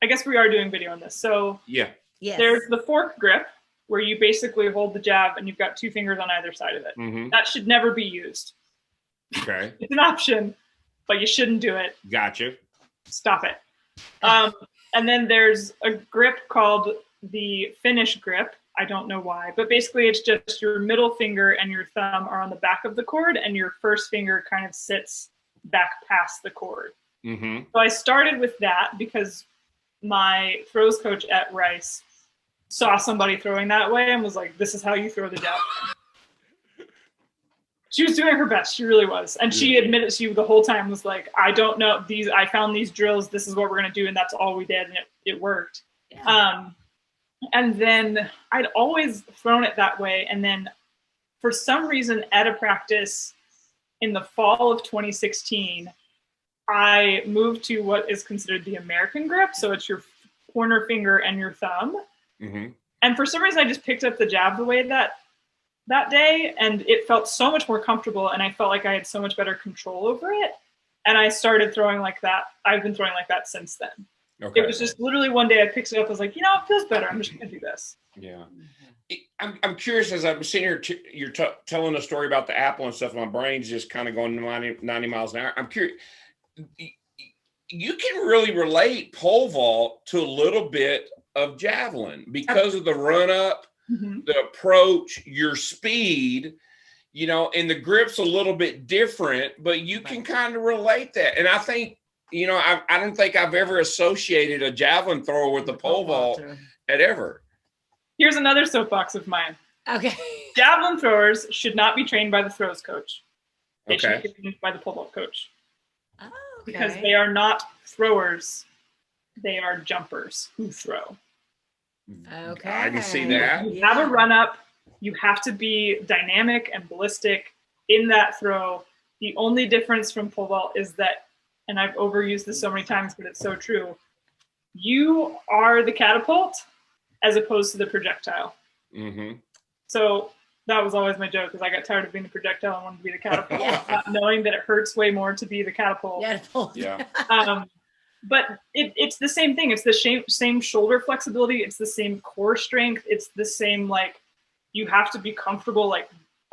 I guess we are doing video on this. So yeah, yes. There's the fork grip where you basically hold the jab and you've got two fingers on either side of it. Mm-hmm. That should never be used. Okay. It's an option, but you shouldn't do it. Gotcha. Stop it. And then there's a grip called the finish grip. I don't know why, but basically it's just your middle finger and your thumb are on the back of the cord and your first finger kind of sits back past the cord. Mm-hmm. So I started with that because my throws coach at Rice saw somebody throwing that way and was like, this is how you throw the jab. She was doing her best. She really was. And she admitted to you the whole time was like, I don't know I found these drills. This is what we're going to do. And that's all we did. And it worked. Yeah. And then I'd always thrown it that way. And then for some reason at a practice in the fall of 2016, I moved to what is considered the American grip. So it's your pointer finger and your thumb. Mm-hmm. And for some reason, I just picked up the jab the way that day. And it felt so much more comfortable. And I felt like I had so much better control over it. And I started throwing like that. I've been throwing like that since then. Okay. It was just literally one day I picked it up. I was like, it feels better. I'm just going to do this. Yeah. I'm curious as I'm sitting here, you're telling a story about the apple and stuff. My brain's just kind of going 90 miles an hour. I'm curious. You can really relate pole vault to a little bit of javelin because of the run up, mm-hmm. the approach, your speed, and the grip's a little bit different, but you can kind of relate that. And I think, I don't think I've ever associated a javelin thrower with the pole vault at ever. Here's another soapbox of mine. Okay. Javelin throwers should not be trained by the throws coach. They Okay. should be trained by the pole vault coach. Oh, okay. Because they are not throwers. They are jumpers who throw. Okay. I can see that. You have a run up. You have to be dynamic and ballistic in that throw. The only difference from pole vault is that, and I've overused this so many times, but it's so true. You are the catapult as opposed to the projectile. Mm-hmm. So that was always my joke because I got tired of being the projectile and wanted to be the catapult, not knowing that it hurts way more to be the catapult. Yeah. But it's the same thing. It's the same shoulder flexibility. It's the same core strength. It's the same, you have to be comfortable,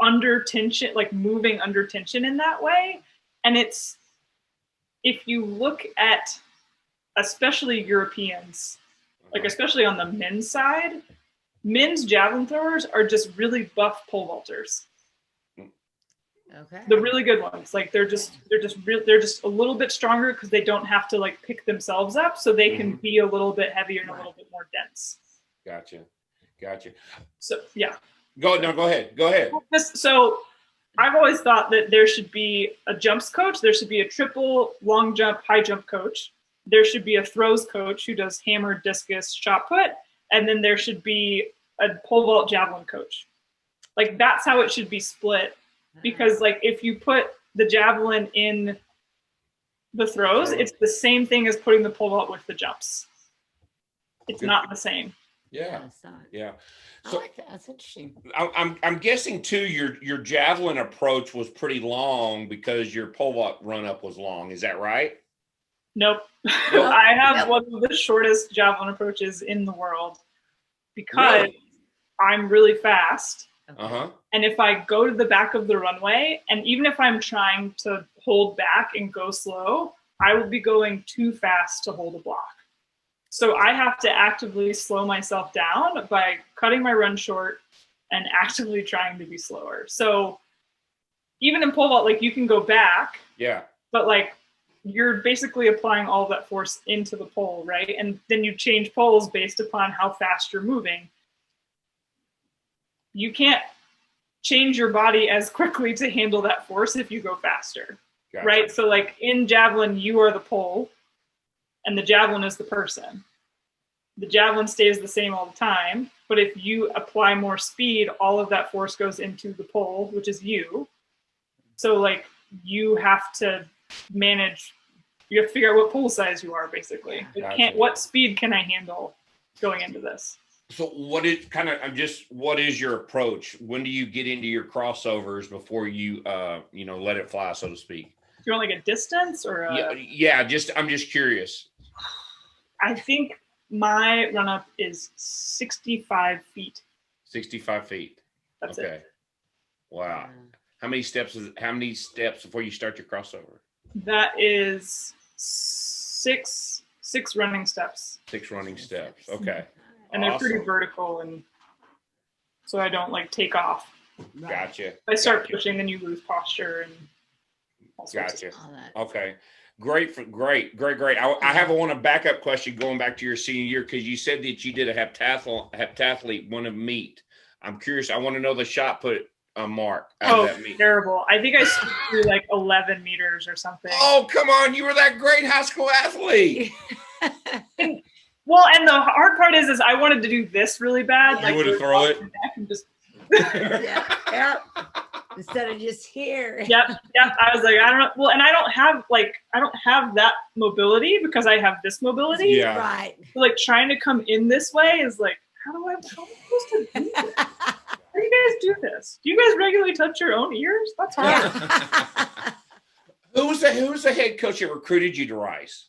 under tension, moving under tension in that way. And if you look at, especially Europeans, especially on the men's side, men's javelin throwers are just really buff pole vaulters. Okay. The really good ones, they're just a little bit stronger because they don't have to pick themselves up, so they can be a little bit heavier and a little bit more dense. Gotcha. So yeah. Go ahead. So I've always thought that there should be a jumps coach. There should be a triple long jump, high jump coach. There should be a throws coach who does hammer, discus, shot put. And then there should be a pole vault javelin coach. That's how it should be split. Because if you put the javelin in the throws, it's the same thing as putting the pole vault with the jumps. It's not the same. Yeah. So I like that. That's interesting. I'm guessing too your javelin approach was pretty long because your pole vault run up was long. Is that right? Nope. I have one of the shortest javelin approaches in the world because I'm really fast. Uh-huh. And if I go to the back of the runway, and even if I'm trying to hold back and go slow, I will be going too fast to hold a block. So I have to actively slow myself down by cutting my run short and actively trying to be slower. So even in pole vault, you can go back. Yeah. But you're basically applying all of that force into the pole, right? And then you change poles based upon how fast you're moving. You can't change your body as quickly to handle that force if you go faster, Gotcha. Right? So in javelin, you are the pole and the javelin is the person. the javelin stays the same all the time. But if you apply more speed, all of that force goes into the pole, which is you. So like you have to manage, you have to figure out what pole size you are, basically. Gotcha. What speed can I handle going into this? So what is your approach? When do you get into your crossovers before you let it fly, so to speak? Do you want like a distance or I'm just curious. I think my run up is 65 feet. 65 feet. That's okay. it. Wow. How many steps before you start your crossover? That is six running steps. 6 running steps. Okay. And they're pretty vertical, and so I don't like take off. Gotcha. If I start pushing, then you lose posture and all sorts Gotcha. of stuff. Okay. Great. I have a backup question going back to your senior year, because you said that you did a heptathlete won a meet. I'm curious. I want to know the shot put mark out of that meet. Terrible. I think I threw like 11 meters or something. Oh, come on. You were that great high school athlete. Well, and the hard part is I wanted to do this really bad. You would have thrown it. And just yeah. Instead of just here. Yep. I was like, I don't know. Well, and I don't have that mobility because I have this mobility. Yeah. Right. So, like trying to come in this way is like, how am I supposed to do this? How do you guys do this? Do you guys regularly touch your own ears? That's hard. Yeah. Who was the head coach that recruited you to Rice?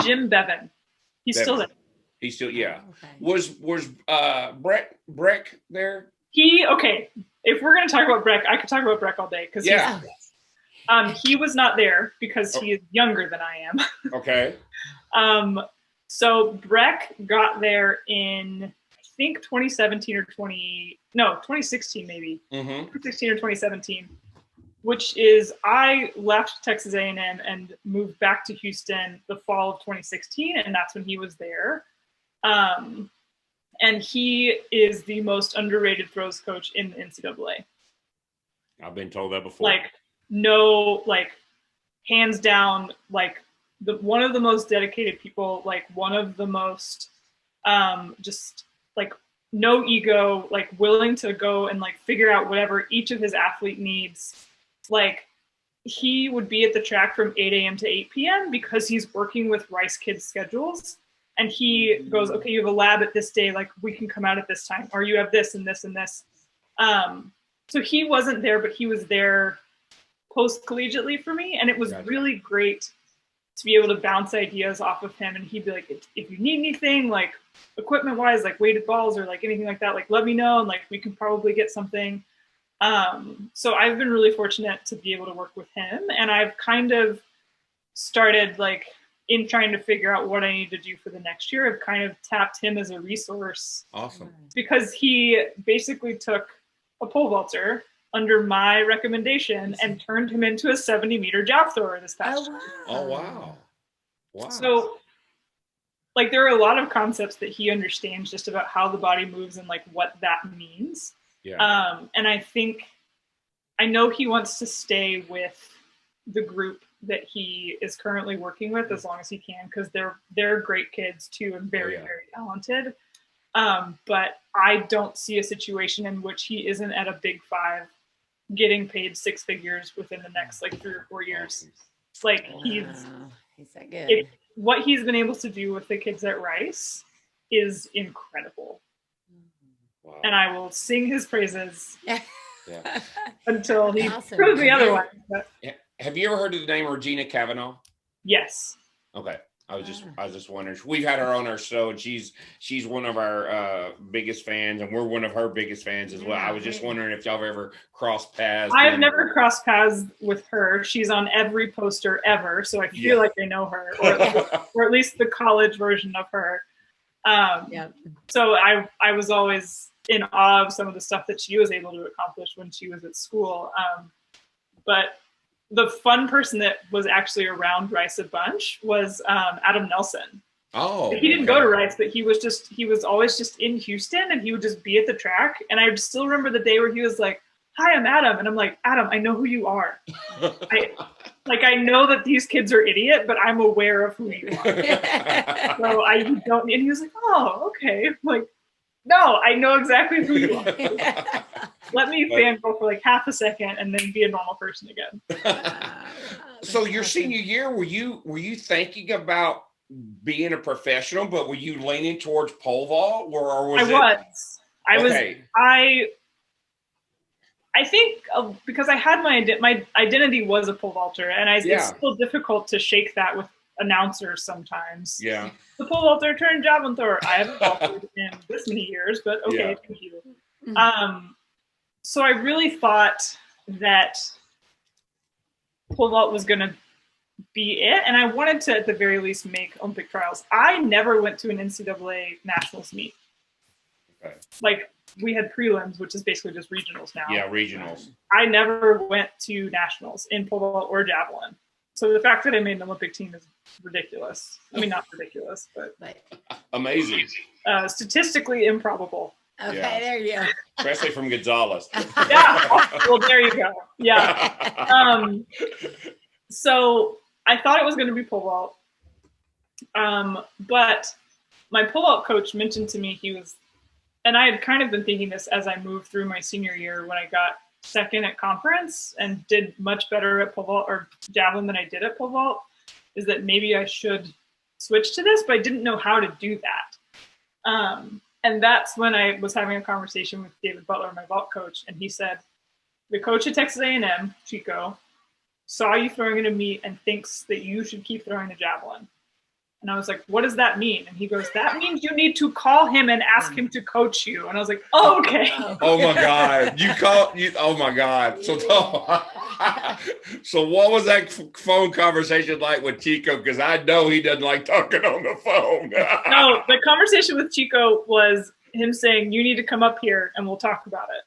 Jim Bevan. He's still there. He's still, yeah. Okay. Was Breck there? Okay. If we're gonna talk about Breck, I could talk about Breck all day because he was not there because he is younger than I am. Okay. So Breck got there in I think 2017 or 2016 maybe. 2016 or 2017. Which is I left Texas A&M and moved back to Houston the fall of 2016, and that's when he was there. And he is the most underrated throws coach in the NCAA. I've been told that before. Hands down, one of the most dedicated people, one of the most just no ego, willing to go and figure out whatever each of his athlete needs. He would be at the track from 8 a.m. to 8 p.m. because he's working with Rice kids' schedules. And he goes, okay, you have a lab at this day, we can come out at this time, or you have this and this and this. So he wasn't there, but he was there post-collegiately for me. And it was really great to be able to bounce ideas off of him. And he'd be like, if you need anything, equipment-wise, weighted balls or anything like that, let me know. And we can probably get something. So I've been really fortunate to be able to work with him, and I've kind of started in trying to figure out what I need to do for the next year. I've kind of tapped him as a resource. Awesome. Because he basically took a pole vaulter under my recommendation and turned him into a 70-meter jav thrower this past year. Oh, wow. Wow. So there are a lot of concepts that he understands just about how the body moves and what that means. Yeah. And I know he wants to stay with the group that he is currently working with as long as he can, because they're great kids too and very, very talented. But I don't see a situation in which he isn't at a Big Five getting paid 6 figures within the next 3 or 4 years. He's that good. What he's been able to do with the kids at Rice is incredible. Wow. And I will sing his praises until he proves me otherwise. Have you ever heard of the name Regina Kavanaugh? Yes. Okay. I was just wondering. We've had her on our show, and she's one of our biggest fans, and we're one of her biggest fans as well. I was just wondering if y'all have ever crossed paths. I've never crossed paths with her. She's on every poster ever, so I feel like I know her, or at least the college version of her. So I was always in awe of some of the stuff that she was able to accomplish when she was at school. But the fun person that was actually around Rice a bunch was Adam Nelson. Oh, he didn't go to Rice, but he was always just in Houston, and he would just be at the track. And I still remember the day where he was like, "Hi, I'm Adam," and I'm like, "Adam, I know who you are. Like, I know that these kids are idiot, but I'm aware of who you are. So I don't, and he was like, oh, okay. I'm like, no, I know exactly who you are. Let me fangirl for like half a second and then be a normal person again. So your senior year, were you thinking about being a professional, but were you leaning towards pole vault, or was I think because I had my identity was a pole vaulter, and it's still difficult to shake that with announcers sometimes. Yeah. The pole vaulter turned javelin thrower. I haven't vaulted in this many years, but okay, thank you. So I really thought that pole vault was going to be it, and I wanted to at the very least make Olympic trials. I never went to an NCAA nationals meet. Okay. Like, we had prelims, which is basically just regionals now. Yeah, regionals. I never went to nationals in pole vault or javelin. So the fact that I made an Olympic team is ridiculous. I mean, not ridiculous, but amazing. Statistically improbable. Okay, there you go. Especially from Gonzales. Yeah. Well, there you go. Yeah. So I thought it was going to be pole vault. But my pole vault coach mentioned to me and I had kind of been thinking this as I moved through my senior year when I got second at conference and did much better at pole vault or javelin than I did at pole vault, is that maybe I should switch to this, but I didn't know how to do that. And that's when I was having a conversation with David Butler, my vault coach, and he said, the coach at Texas A&M, Chico, saw you throwing in a meet and thinks that you should keep throwing the javelin. And I was like, what does that mean? And he goes, that means you need to call him and ask him to coach you. And I was like, oh, okay. Oh my God. Oh my God. So what was that phone conversation like with Chico? Because I know he doesn't like talking on the phone. No, the conversation with Chico was him saying, you need to come up here and we'll talk about it.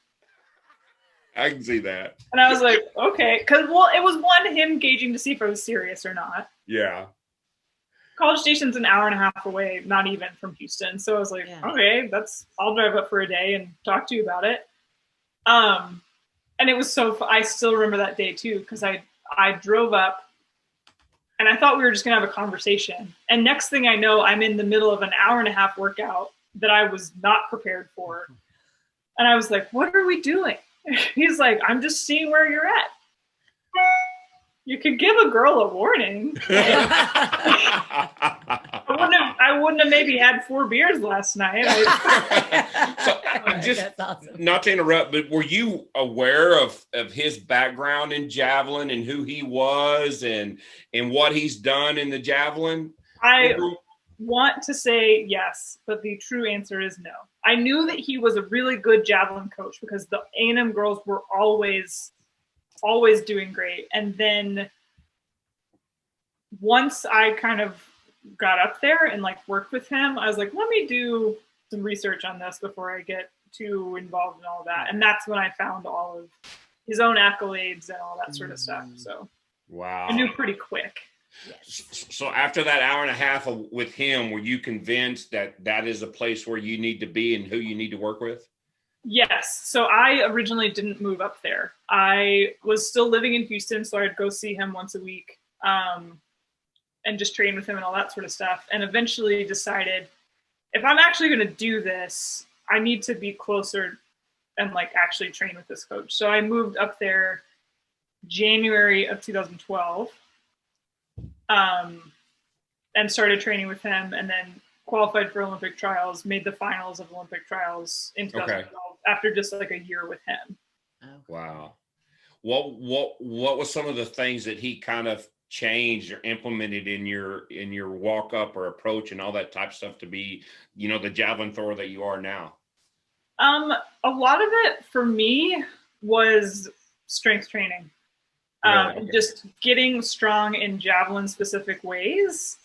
I can see that. And I was like, okay. Because, it was him gauging to see if I was serious or not. Yeah. College Station's an hour and a half away, not even from Houston. So I was like, okay, I'll drive up for a day and talk to you about it. And it was I still remember that day too, because I drove up and I thought we were just going to have a conversation. And next thing I know, I'm in the middle of an hour and a half workout that I was not prepared for. And I was like, what are we doing? He's like, I'm just seeing where you're at. You could give a girl a warning. I wouldn't have maybe had 4 beers last night. That's awesome. Not to interrupt, but were you aware of his background in javelin and who he was and what he's done in the javelin? I want to say yes, but the true answer is no. I knew that he was a really good javelin coach because the A&M girls were always doing great. And then once I kind of got up there and worked with him, I was like, let me do some research on this before I get too involved in all of that. And that's when I found all of his own accolades and all that sort of stuff. So wow, I knew pretty quick. Yes. So after that hour and a half with him, were you convinced that is a place where you need to be and who you need to work with? Yes. So I originally didn't move up there. I was still living in Houston, so I'd go see him once a week and just train with him and all that sort of stuff. And eventually decided, if I'm actually going to do this, I need to be closer and actually train with this coach. So I moved up there January of 2012 and started training with him, and then qualified for Olympic trials, made the finals of Olympic trials in 2012 after just a year with him. Wow. What was some of the things that he kind of changed or implemented in your walk up or approach and all that type of stuff to be, the javelin thrower that you are now? A lot of it for me was strength training. Really? Just getting strong in javelin specific ways,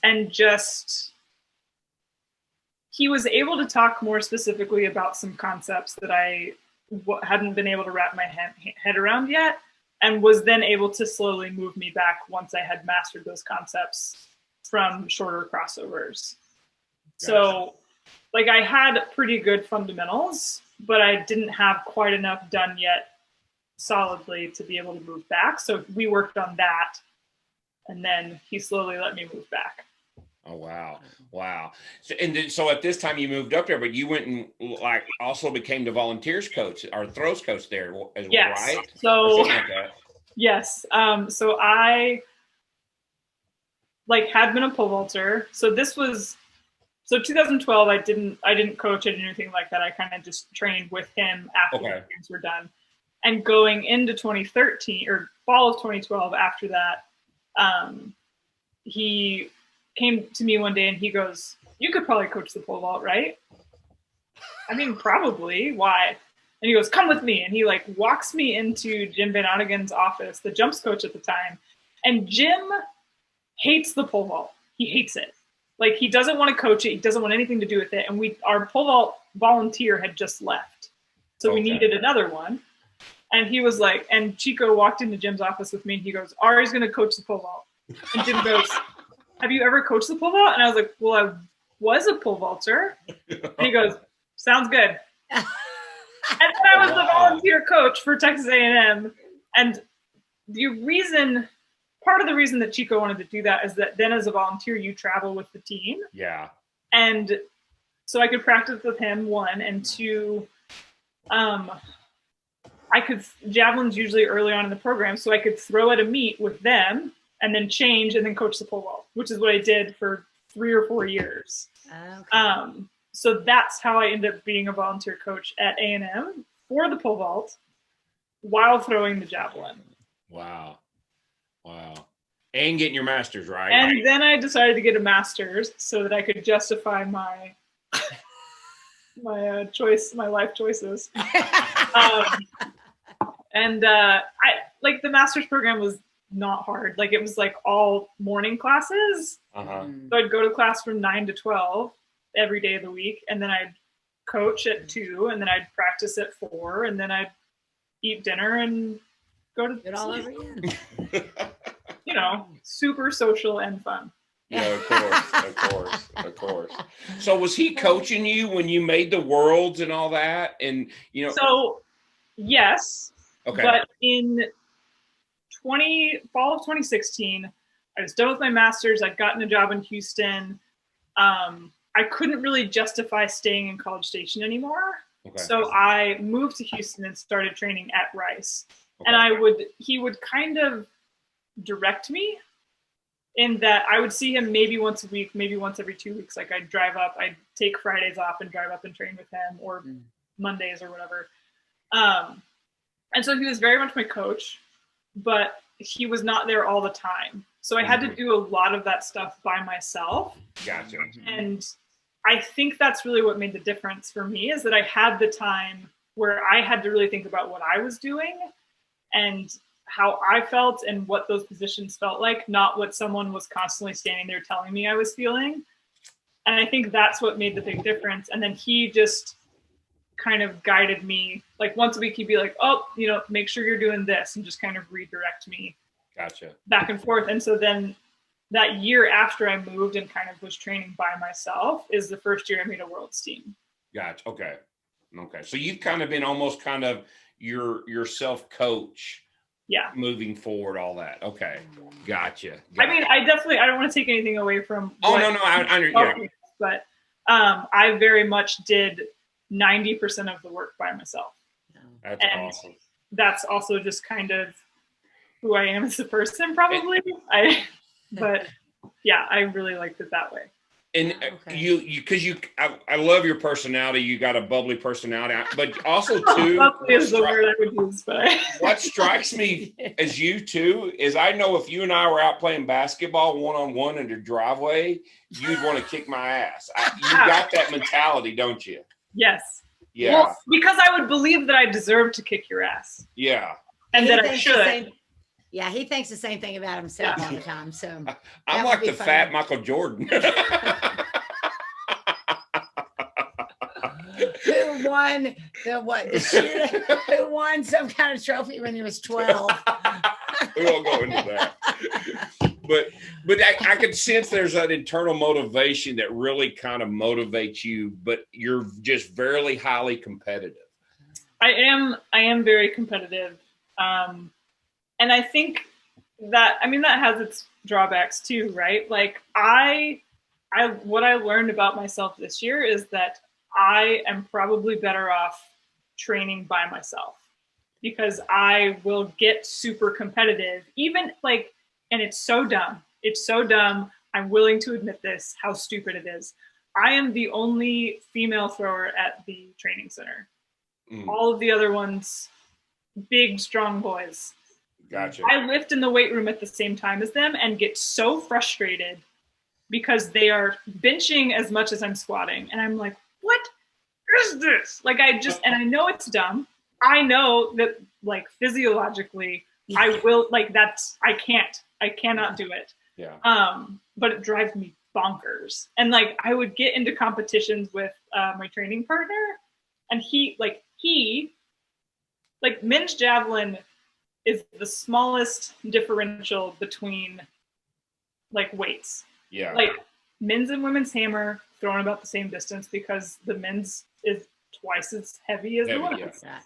and he was able to talk more specifically about some concepts that I hadn't been able to wrap my head around yet, and was then able to slowly move me back once I had mastered those concepts from shorter crossovers. Gotcha. So I had pretty good fundamentals, but I didn't have quite enough done yet solidly to be able to move back. So we worked on that, and then he slowly let me move back. Oh, wow. Wow. So, and then, so at this time you moved up there, but you went and like also became the volunteers coach or throws coach there as well, Yes. right? So Like that. yes. So I like had been a pole vaulter. So 2012, I didn't coach, I didn't do anything like that. I kind of just trained with him after the games were done. And going into 2013 or fall of 2012, after that, he came to me one day and he goes, "You could probably coach the pole vault, right?" I mean, probably. Why? And he goes, "Come with me." And he like walks me into Jim Van Oudeggen's office, the jumps coach at the time. And Jim hates the pole vault. He hates it. Like, he doesn't want to coach it. He doesn't want anything to do with it. And our pole vault volunteer had just left. So we needed another one. And he was like, and Chico walked into Jim's office with me and he goes, "Ari's going to coach the pole vault." And Jim goes, "Have you ever coached the pole vault?" And I was like, "Well, I was a pole vaulter." And he goes, "Sounds good." And then I was the volunteer coach for Texas A&M. And part of the reason that Chico wanted to do that is that then as a volunteer, you travel with the team. Yeah. And so I could practice with him, one, and two, Javelin's usually early on in the program, so I could throw at a meet with them and then change and then coach the pole vault, which is what I did for 3 or 4 years. Okay. So that's how I ended up being a volunteer coach at A&M for the pole vault while throwing the javelin. Wow. Wow. And getting your master's, right? And then I decided to get a master's so that I could justify my life choices. And I like the master's program was not hard. Like, it was like all morning classes. Uh-huh. So I'd go to class from 9 to 12 every day of the week. And then I'd coach at 2, and then I'd practice at 4, and then I'd eat dinner and go to It all over again. You know, super social and fun. Yeah, of course. So was he coaching you when you made the worlds and all that? And, you know. So, yes. Okay. But in fall of 2016, I was done with my master's. I'd gotten a job in Houston. I couldn't really justify staying in College Station anymore. Okay. So I moved to Houston and started training at Rice. Okay. And he would kind of direct me in that I would see him maybe once a week, maybe once every 2 weeks. Like, I'd drive up, I'd take Fridays off and drive up and train with him, or Mondays or whatever. And so he was very much my coach, but he was not there all the time. So I had to do a lot of that stuff by myself. Gotcha. And I think that's really what made the difference for me, is that I had the time where I had to really think about what I was doing and how I felt and what those positions felt like, not what someone was constantly standing there telling me I was feeling. And I think that's what made the big difference. And then he just kind of guided me. Like, once a week, he'd be like, "Oh, you know, make sure you're doing this," and just kind of redirect me. Gotcha. Back and forth. And so then that year after I moved and kind of was training by myself is the first year I made a world's team. Gotcha. Okay. So you've kind of been almost kind of your self-coach. Yeah. Moving forward, all that. Okay. Gotcha. I mean, I don't want to take anything away from. Oh, no. Yeah. But I very much did 90% of the work by myself. That's awesome. That's also just kind of who I am as a person, probably. But yeah, I really liked it that way. And I love your personality. You got a bubbly personality, but also too. Bubbly is the word I would use, but what strikes me as you too is I know if you and I were out playing basketball 1-on-1 in the driveway, you'd want to kick my ass. You got that mentality, don't you? Yes. Yeah. Well, because I would believe that I deserve to kick your ass. Yeah. And that I should. Yeah, he thinks the same thing about himself all the time. So I'm like the fat Michael Jordan. Who won who won some kind of trophy when he was 12? We won't go into that. But I could sense there's that internal motivation that really kind of motivates you, but you're just very highly competitive. I am very competitive. And I think that, I mean, that has its drawbacks too, right? Like what I learned about myself this year is that I am probably better off training by myself, because I will get super competitive, even like, and it's so dumb. It's so dumb. I'm willing to admit this, how stupid it is. I am the only female thrower at the training center. All of the other ones, big, strong boys. Gotcha. I lift in the weight room at the same time as them and get so frustrated because they are benching as much as I'm squatting. And I'm like, what is this? Like, and I know it's dumb. I know that, like, physiologically, I will, like, I cannot do it. Yeah. But it drives me bonkers. And like, I would get into competitions with my training partner, and he, men's javelin is the smallest differential between like weights. Yeah. Like, men's and women's hammer thrown about the same distance, because the men's is twice as heavy as the women's. Yeah.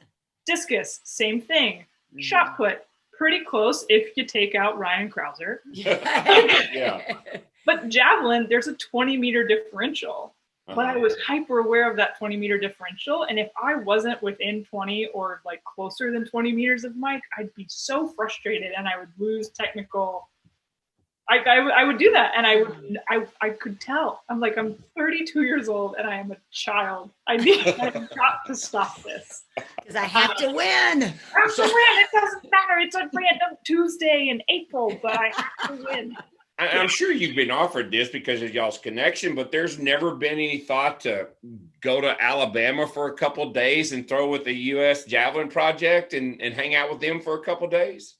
Discus, same thing. Shot put, pretty close if you take out Ryan Krauser. Yeah. But javelin, there's a 20-meter differential. But I was hyper aware of that 20-meter differential. And if I wasn't within 20 or like closer than 20 meters of Mike, I'd be so frustrated and I would lose technical. I would do that. And I could tell. I'm like, I'm 32 years old and I am a child. I've got to stop this. Because I have to win. I have to win. It doesn't matter. It's a random Tuesday in April, but I have to win. I'm sure you've been offered this because of y'all's connection, but there's never been any thought to go to Alabama for a couple of days and throw with the U.S. Javelin Project and hang out with them for a couple of days?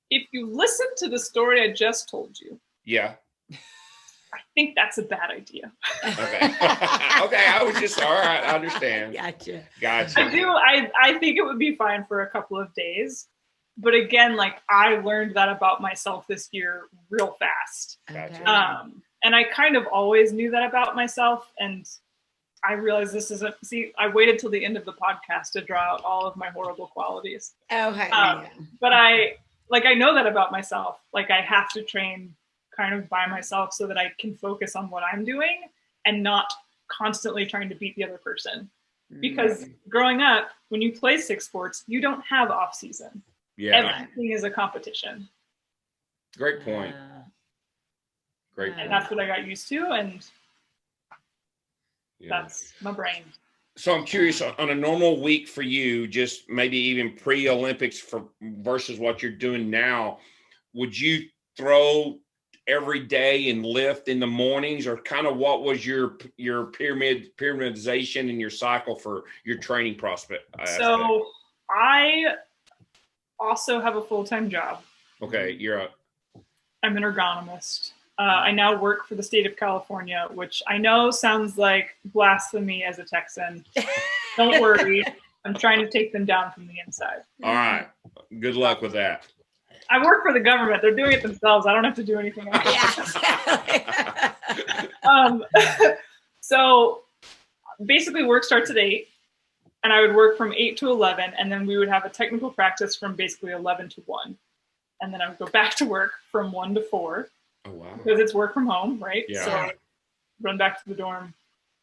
If you listen to the story I just told you, yeah, I think that's a bad idea. Okay. Okay, I was just, all right, I understand. Gotcha. I think it would be fine for a couple of days. But again, like, I learned that about myself this year real fast. Gotcha. And I kind of always knew that about myself. And I realized I waited till the end of the podcast to draw out all of my horrible qualities. Okay. But I know that about myself. Like, I have to train kind of by myself so that I can focus on what I'm doing and not constantly trying to beat the other person. Because growing up, when you play 6 sports, you don't have off season. Yeah. Everything is a competition. Great point. Great point. And that's what I got used to, and that's my brain. So I'm curious, on a normal week for you, just maybe even pre-Olympics versus what you're doing now, would you throw every day and lift in the mornings, or kind of what was your pyramidization in your cycle for your training prospect? So I also have a full-time job. Okay, I'm an ergonomist. I now work for the state of California, which I know sounds like blasphemy as a Texan. Don't worry. I'm trying to take them down from the inside. All right. Good luck with that. I work for the government. They're doing it themselves. I don't have to do anything else. So basically work starts at 8. And I would work from 8 to 11, and then we would have a technical practice from basically 11 to 1. And then I would go back to work from 1 to 4. Oh, wow. Because it's work from home, right? Yeah. So run back to the dorm,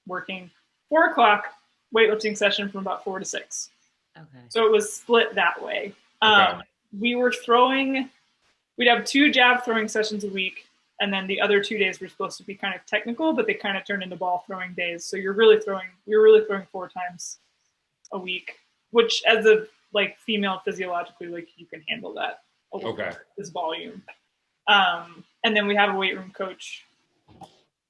working. 4 o'clock, weightlifting session from about 4 to 6. Okay. So it was split that way. We'd have 2 jab throwing sessions a week, and then the other 2 days were supposed to be kind of technical, but they kind of turned into ball throwing days. So you're really throwing 4 times a week, which as a female physiologically, you can handle that. This volume. And then we have a weight room coach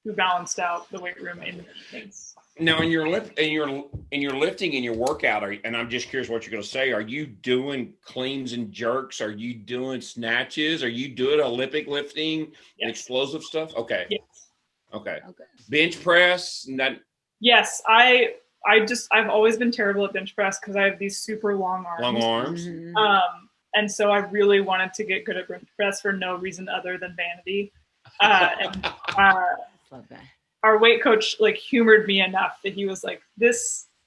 who balanced out the weight room in the evenings. Now, in your lifting and your workout, and I'm just curious what you're going to say. Are you doing cleans and jerks? Are you doing snatches? Are you doing Olympic lifting and explosive stuff? Okay. Yes. Okay. Bench press? Yes, I've always been terrible at bench press because I have these super long arms. Long arms. Mm-hmm. And so I really wanted to get good at bench press for no reason other than vanity. And our weight coach humored me enough that he was like,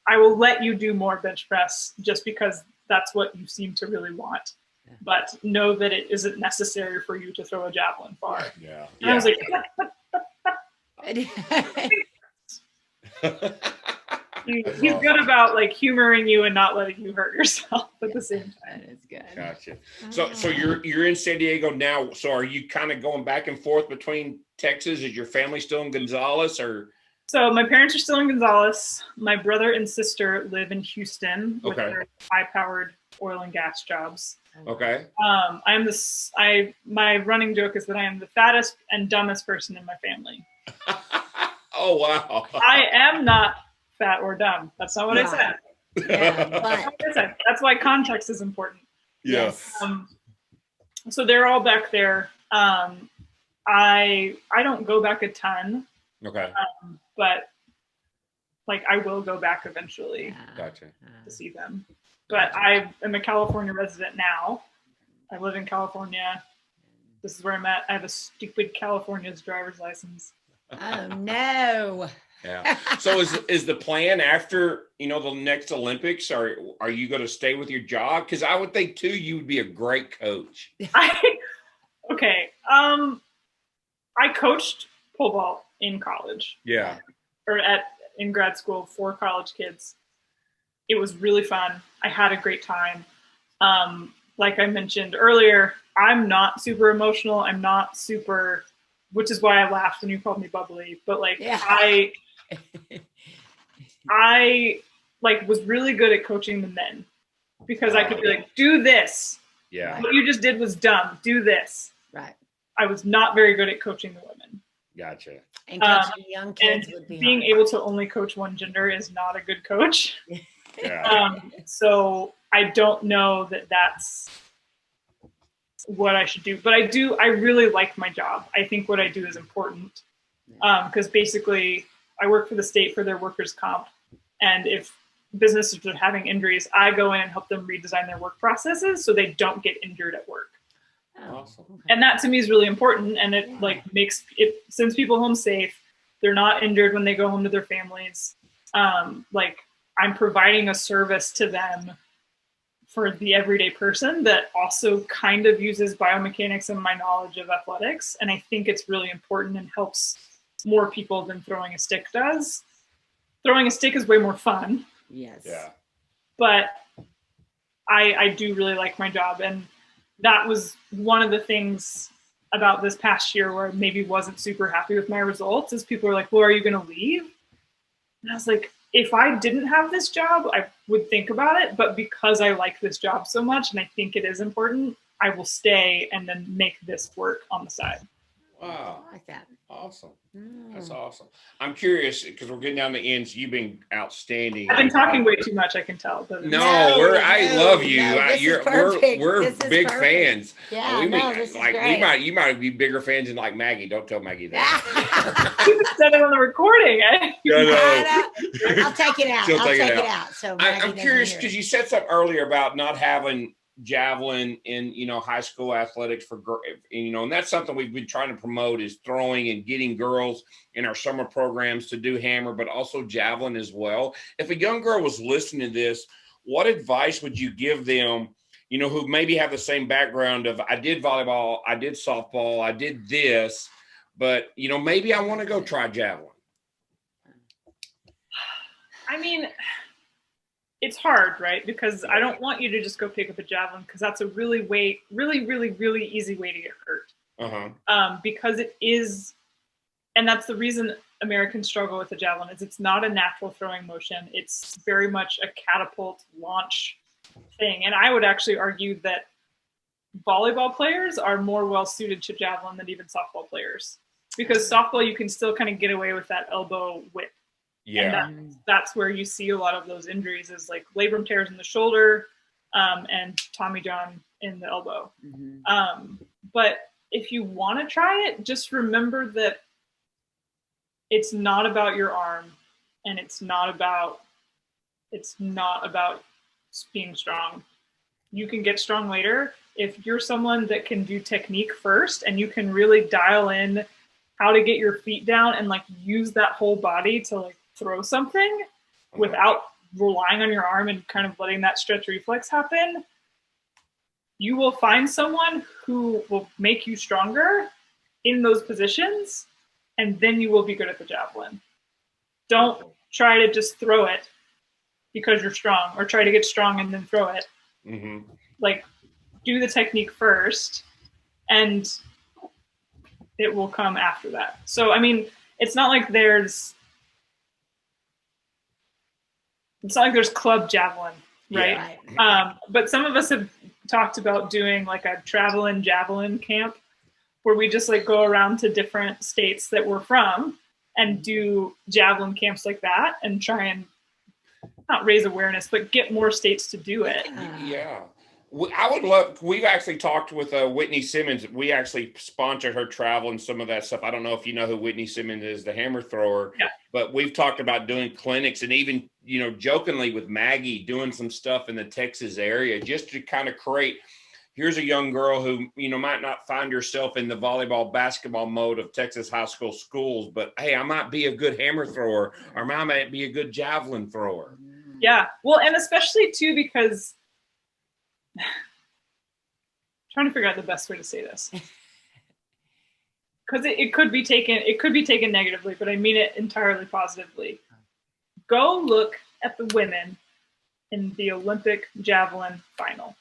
I will let you do more bench press just because that's what you seem to really want. But know that it isn't necessary for you to throw a javelin far. Yeah. And I was like, he's good about like humoring you and not letting you hurt yourself at the same time. That is good. Gotcha. So you're in San Diego now. So are you kind of going back and forth between Texas? Is your family still in Gonzales or? So my parents are still in Gonzales. My brother and sister live in Houston with their high-powered oil and gas jobs. Okay. My running joke is that I am the fattest and dumbest person in my family. Oh wow. I am not fat or dumb. That's not what I said. Yeah, but That's why context is important. Yeah. So they're all back there. I don't go back a ton. Okay. But like I will go back eventually Gotcha. to see them. But I am a California resident now. I live in California. This is where I'm at. I have a stupid California's driver's license. oh no. Yeah. So is the plan after, the next Olympics, are you going to stay with your job? Because I would think too, you would be a great coach. Okay. I coached pole vault in college. Yeah. Or in grad school for college kids. It was really fun. I had a great time. Like I mentioned earlier, I'm not super emotional. I'm not super, which is why I laughed when you called me bubbly. But like I like was really good at coaching the men because I could be like, do this. Yeah. What you just did was dumb. Do this. Right. I was not very good at coaching the women. Gotcha. And coaching young kids would be being hard. able to only coach one gender is not a good coach. Yeah. So I don't know that that's what I should do, but I really like my job. I think what I do is important. Because basically I work for the state for their workers' comp. And if businesses are having injuries, I go in and help them redesign their work processes so they don't get injured at work. Awesome. And that to me is really important. And it sends people home safe. They're not injured when they go home to their families. I'm providing a service to them for the everyday person that also kind of uses biomechanics and my knowledge of athletics. And I think it's really important and helps more people than throwing a stick does. Throwing a stick is way more fun. Yes. Yeah. But I do really like my job. And that was one of the things about this past year where I maybe wasn't super happy with my results is people are like, well, are you going to leave? And I was like, if I didn't have this job, I would think about it. But because I like this job so much and I think it is important, I will stay and then make this work on the side. Wow. I like that. Awesome. That's awesome. I'm curious because we're getting down the ends. You've been outstanding. I've been talking way too much, I can tell. But I love you. This is perfect. We're This is big perfect. fans. Yeah, this is like great. you might be bigger fans than like Maggie. Don't tell Maggie that. you said it on the recording. I'll take it out. She'll I'll take take it it out. out. So I'm Maggie curious doesn't hear because you said something earlier about not having javelin in high school athletics and that's something we've been trying to promote is throwing and getting girls in our summer programs to do hammer but also javelin as well. If a young girl was listening to this, what advice would you give them who maybe have the same background of I did volleyball, I did softball, I did this, but maybe I want to go try javelin? I mean, it's hard, right? Because I don't want you to just go pick up a javelin because that's a really easy way to get hurt. Because it is, and that's the reason Americans struggle with the javelin is it's not a natural throwing motion. It's very much a catapult launch thing. And I would actually argue that volleyball players are more well suited to javelin than even softball players. Because softball, you can still kind of get away with that elbow whip. Yeah. And that's where you see a lot of those injuries is like labrum tears in the shoulder and Tommy John in the elbow. But if you want to try it, just remember that it's not about your arm and it's not about being strong. You can get strong later. If you're someone that can do technique first and you can really dial in how to get your feet down and like use that whole body to like throw something without relying on your arm and kind of letting that stretch reflex happen, you will find someone who will make you stronger in those positions, and then you will be good at the javelin. Don't try to just throw it because you're strong, or try to get strong and then throw it. Like, do the technique first, and it will come after that. So, I mean, it's not like there's club javelin, right? Right. But some of us have talked about doing like a traveling javelin camp, where we just like go around to different states that we're from and do javelin camps like that, and try and not raise awareness, but get more states to do it. Yeah. I would love, we've actually talked with Whitney Simmons. We actually sponsored her travel and some of that stuff. I don't know if you know who Whitney Simmons is, the hammer thrower, but we've talked about doing clinics, and even, you know, jokingly with Maggie, doing some stuff in the Texas area, just to kind of create, here's a young girl who, you know, might not find herself in the volleyball, basketball mode of Texas high school schools, but hey, I might be a good hammer thrower, or I might be a good javelin thrower. Yeah. Well, and especially too, because trying to figure out the best way to say this, because it could be taken negatively, but I mean it entirely positively. Go look at the women in the Olympic javelin final.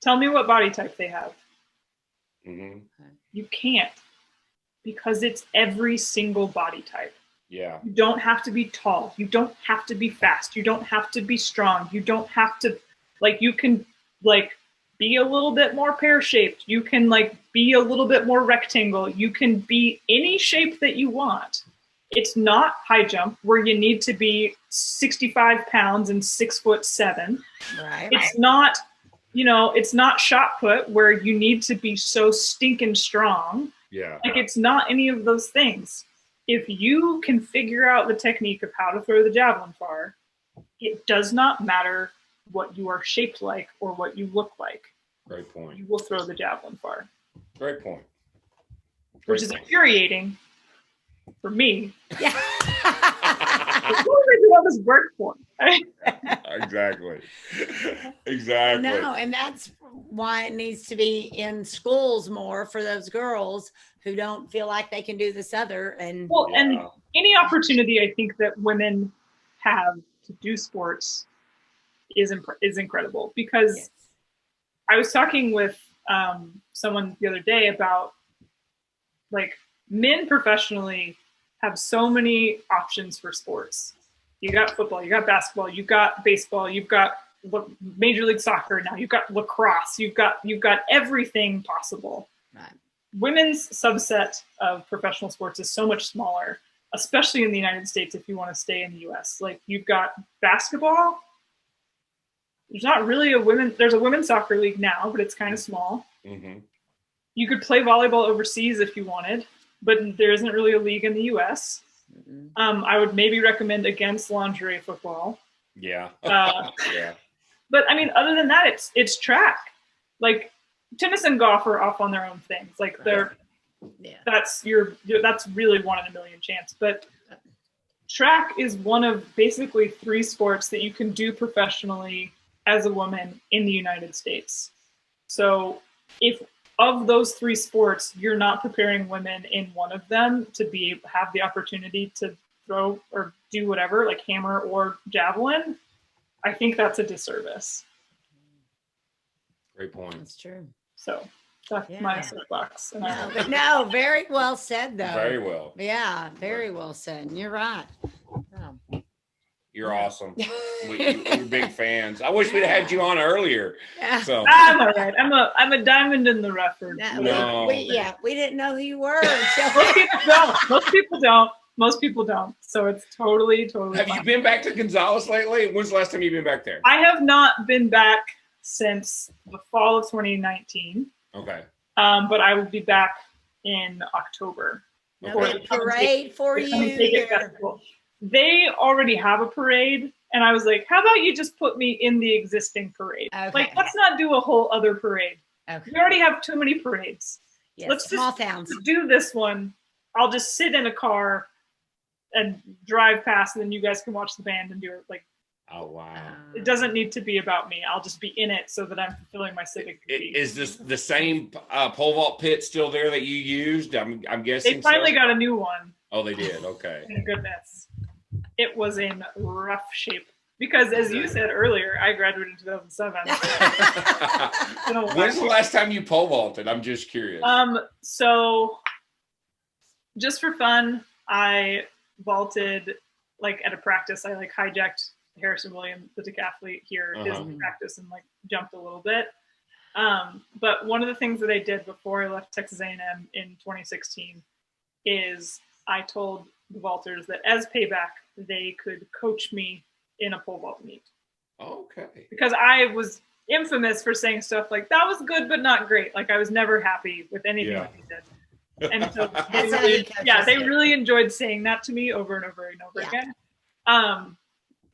Tell me what body type they have. You can't, because it's every single body type. Yeah. You don't have to be tall. You don't have to be fast. You don't have to be strong. You don't have to, like, you can like be a little bit more pear-shaped. You can like be a little bit more rectangle. You can be any shape that you want. It's not high jump where you need to be 65 pounds and 6'7". Right. It's not, you know, it's not shot put where you need to be so stinking strong. Yeah. Like, it's not any of those things. If you can figure out the technique of how to throw the javelin far, it does not matter what you are shaped like or what you look like. Great point. You will throw the javelin far. Great point. Which is infuriating for me. Yeah. What do they do all this work for? Exactly. Exactly. No, and that's why it needs to be in schools more for those girls who don't feel like they can do this other. And well, and any opportunity I think that women have to do sports is incredible, because I was talking with someone the other day about, like, men professionally have so many options for sports. You got football, you got basketball, you got baseball, you've got Major League Soccer now, you've got lacrosse, you've got everything possible. Right. Women's subset of professional sports is so much smaller, especially in the United States if you want to stay in the US. Like, you've got basketball. There's not really there's a women's soccer league now, but it's kind of small. You could play volleyball overseas if you wanted, but there isn't really a league in the US. I would maybe recommend against lingerie football. Yeah. Yeah. But I mean, other than that, it's track. Like, tennis and golf are off on their own things. Like, that's really 1 in a million chance. But track is one of basically 3 sports that you can do professionally as a woman in the United States. So if of those 3 sports, you're not preparing women in one of them to have the opportunity to throw or do whatever, like hammer or javelin, I think that's a disservice. Great point. That's true. So that's my soapbox. No, very well said, though. Very well. Yeah, very well said. You're right. You're awesome. We're big fans. I wish we'd have had you on earlier. Yeah. So I'm all right. I'm a diamond in the rough. We didn't know who you were. Most people don't. So it's totally have fine. you been back to Gonzales lately? When's the last time you've been back there? I have not been back since the fall of 2019. Okay. But I will be back in October. No parade for you. They already have a parade, and I was like, how about you just put me in the existing parade? Okay. Like, let's not do a whole other parade. Okay. We already have too many parades. Yes, Let's small just towns. do this one. I'll just sit in a car and drive past, and then you guys can watch the band and do it. Like, Oh, wow. It doesn't need to be about me. I'll just be in it so that I'm fulfilling my civic duty. Is this the same pole vault pit still there that you used? I'm guessing They finally got a new one. Oh, they did. Okay. Thank goodness. It was in rough shape because, as you said earlier, I graduated in 2007. When's the last time you pole vaulted? I'm just curious. So just for fun, I vaulted like at a practice. I like hijacked Harrison Williams, the decathlete here, his practice, and like jumped a little bit. But one of the things that I did before I left Texas A&M in 2016 is I told the vaulters that as payback, they could coach me in a pole vault meet. Okay. Because I was infamous for saying stuff like, that was good, but not great. Like I was never happy with anything that he did. And so they really enjoyed saying that to me over and over and over again.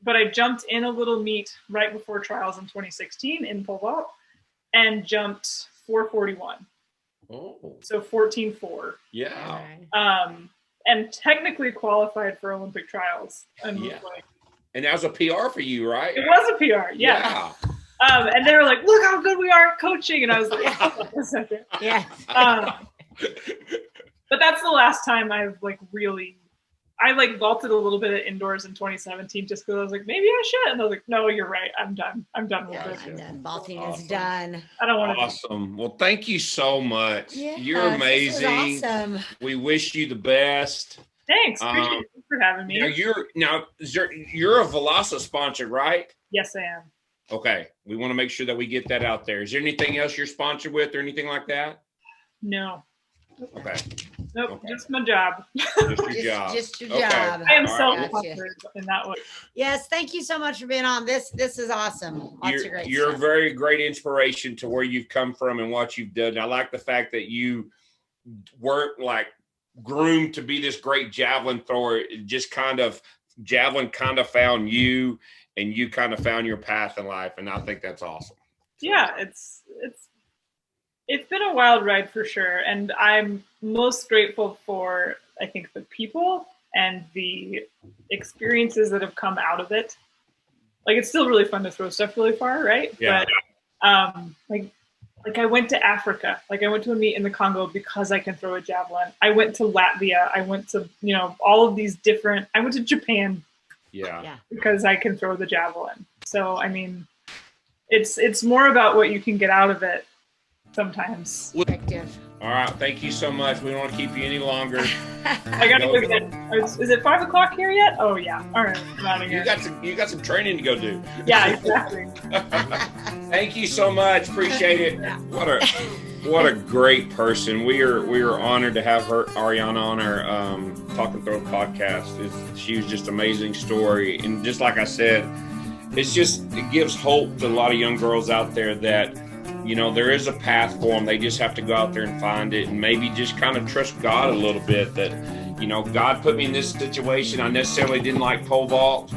But I jumped in a little meet right before trials in 2016 in pole vault and jumped 441. Oh. So 14.4. Yeah. And technically qualified for Olympic trials. And and that was a PR for you, right? It was a PR, yeah. And they were like, look how good we are at coaching. And I was like, hold on a second. Yeah. But that's the last time I've like really, I like vaulted a little bit at indoors in 2017 just because I was like, maybe I should. And I was like, no, you're right. I'm done. I'm done with it. I'm done. Vaulting is done. I don't want to. Awesome. Well, thank you so much. Yeah, you're amazing. Awesome. We wish you the best. Thanks. Appreciate it. Thanks for having me. You're a Velasa sponsored, right? Yes, I am. Okay. We want to make sure that we get that out there. Is there anything else you're sponsored with or anything like that? No. Okay. Nope, Okay. Just my job. Just your job. Just your Okay. job. I am All self-sponsored in that way. Yes, thank you so much for being on. This is awesome. Lots of great You're a stuff. very great inspiration to where you've come from and what you've done. I like the fact that you weren't like groomed to be this great javelin thrower. Javelin kind of found you, and you kind of found your path in life, and I think that's awesome. Yeah, it's been a wild ride for sure, and I'm most grateful for, I think, the people and the experiences that have come out of it. Like, it's still really fun to throw stuff really far, right? Yeah. But like I went to Africa. Like I went to a meet in the Congo because I can throw a javelin. I went to Latvia. I went to, all of these different, I went to Japan. Yeah. Because I can throw the javelin. So, I mean, it's more about what you can get out of it sometimes. All right. Thank you so much. We don't want to keep you any longer. I gotta go get. Is it 5 o'clock here yet? Oh yeah. All right. I'm out of here. You got some training to go do. Yeah, exactly. Thank you so much. Appreciate it. What a great person. We are honored to have Ariana on our Talk and Throw podcast. She was just an amazing story, and just like I said, it gives hope to a lot of young girls out there that there is a path for them. They just have to go out there and find it, and maybe just kind of trust God a little bit that, God put me in this situation. I necessarily didn't like pole vault,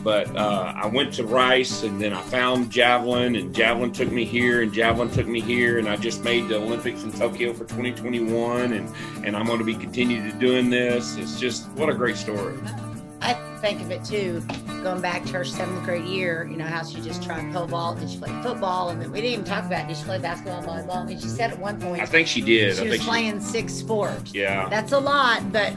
but I went to Rice, and then I found javelin, and javelin took me here, and javelin took me here, and I just made the Olympics in Tokyo for 2021, and I'm going to be continuing to doing this. It's just, what a great story. I think of it too, going back to her 7th grade year, how she just tried pole vault and she played football, and then we didn't even talk about, did she play basketball, volleyball? And she said at one point, I think she did. She was playing 6 sports. Yeah. That's a lot, but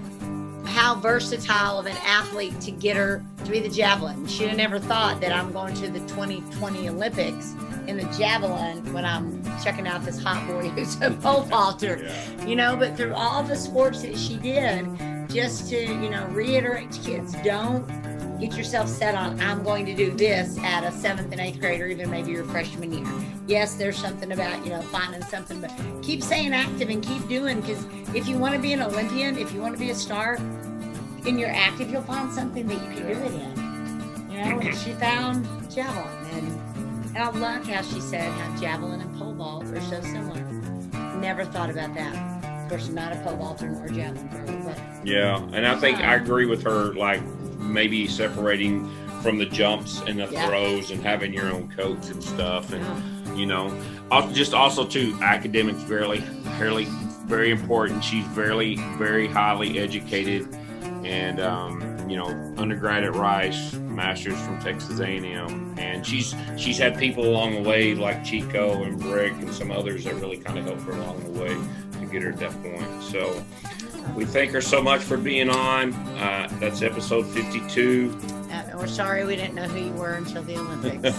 how versatile of an athlete to get her to be the javelin. She'd have never thought that I'm going to the 2020 Olympics in the javelin when I'm checking out this hot boy who's a pole vaulter, but through all the sports that she did, just to, reiterate to kids, don't get yourself set on, I'm going to do this at a 7th and 8th grade, or even maybe your freshman year. Yes, there's something about, finding something, but keep staying active and keep doing, because if you want to be an Olympian, if you want to be a star, and you're active, you'll find something that you can do it in. And she found javelin, and I loved how she said how javelin and pole vault are so similar. Never thought about that. Of course, I'm not a pole vaulter nor a javelin thrower, but yeah, and I think I agree with her, like maybe separating from the jumps and the throws and having your own coach and stuff, and also too, academics very important. She's very, very highly educated, and undergrad at Rice, master's from Texas A&M, and she's had people along the way like Chico and Brick and some others that really kind of helped her along the way to get her at that point. So we thank her so much for being on. That's episode 52. We're sorry we didn't know who you were until the Olympics.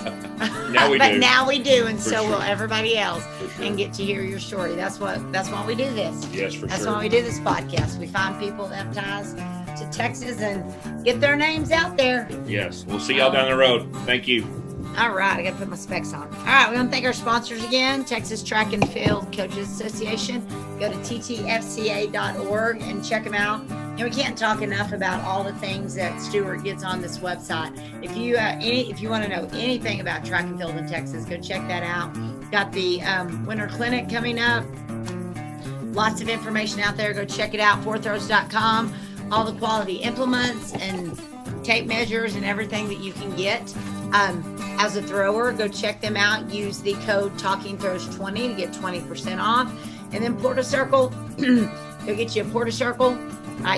Now we but do. now we do, and For so sure. will everybody else, Sure. and get to hear your story. That's why we do this. Yes, for That's sure. why we do this podcast. We find people that have ties to Texas and get their names out there. Yes. We'll see y'all down the road. Thank you. All right, I got to put my specs on. All right, we want to thank our sponsors again, Texas Track and Field Coaches Association. Go to ttfca.org and check them out. And we can't talk enough about all the things that Stuart gets on this website. If you want to know anything about track and field in Texas, go check that out. Got the Winter Clinic coming up. Lots of information out there. Go check it out, fourthrows.com. All the quality implements and tape measures and everything that you can get. As a thrower, go check them out. Use the code TalkingThrows20 to get 20% off. And then Porta Circle, go get you a Porta Circle.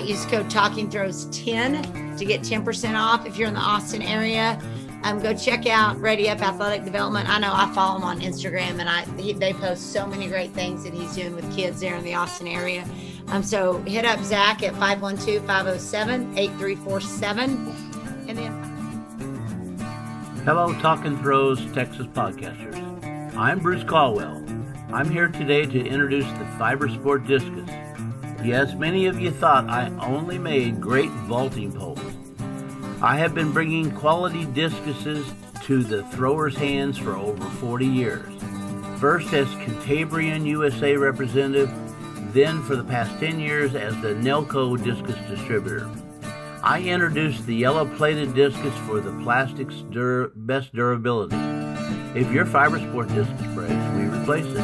Use code TalkingThrows10 to get 10% off if you're in the Austin area. Go check out Ready Up Athletic Development. I know I follow him on Instagram, and they post so many great things that he's doing with kids there in the Austin area. So hit up Zach at 512-507-8347. And then Hello, Talking Throws Texas podcasters. I'm Bruce Caldwell. I'm here today to introduce the Fiber Sport Discus. Yes, many of you thought I only made great vaulting poles. I have been bringing quality discuses to the throwers' hands for over 40 years. First as Cantabrian USA representative, then for the past 10 years as the Nelco Discus distributor. I introduced the yellow-plated discus for the plastic's best durability. If your Fiber Sport discus breaks, we replace it.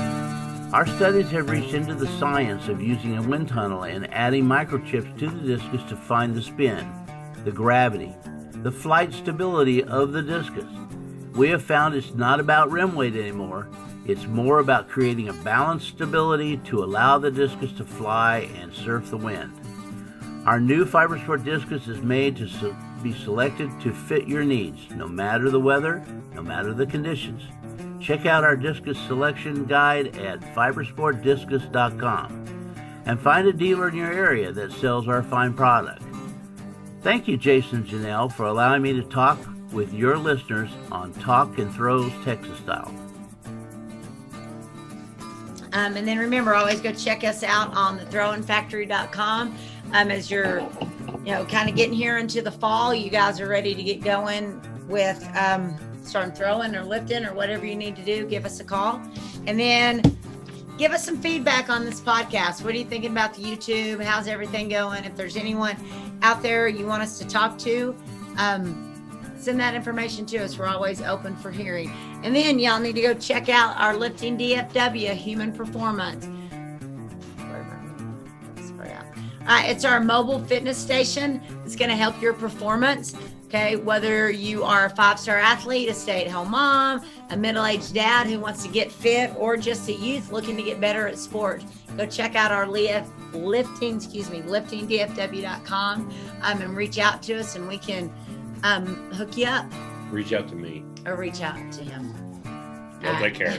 Our studies have reached into the science of using a wind tunnel and adding microchips to the discus to find the spin, the gravity, the flight stability of the discus. We have found it's not about rim weight anymore. It's more about creating a balanced stability to allow the discus to fly and surf the wind. Our new Fiber Sport Discus is made to be selected to fit your needs, no matter the weather, no matter the conditions. Check out our discus selection guide at fibersportdiscus.com and find a dealer in your area that sells our fine product. Thank you, Jason and Janelle, for allowing me to talk with your listeners on Talk and Throws Texas Style. And then remember, always go check us out on the throwingfactory.com. As you're, kind of getting here into the fall, you guys are ready to get going with starting throwing or lifting or whatever you need to do, give us a call. And then give us some feedback on this podcast. What are you thinking about the YouTube? How's everything going? If there's anyone out there you want us to talk to, send that information to us. We're always open for hearing. And then y'all need to go check out our Lifting DFW, Human Performance. It's our mobile fitness station. It's going to help your performance. Okay, whether you are a 5-star athlete, a stay-at-home mom, a middle-aged dad who wants to get fit, or just a youth looking to get better at sport, go check out our liftingdfw.com and reach out to us, and we can hook you up. Reach out to me. Or reach out to him. Y'all take care.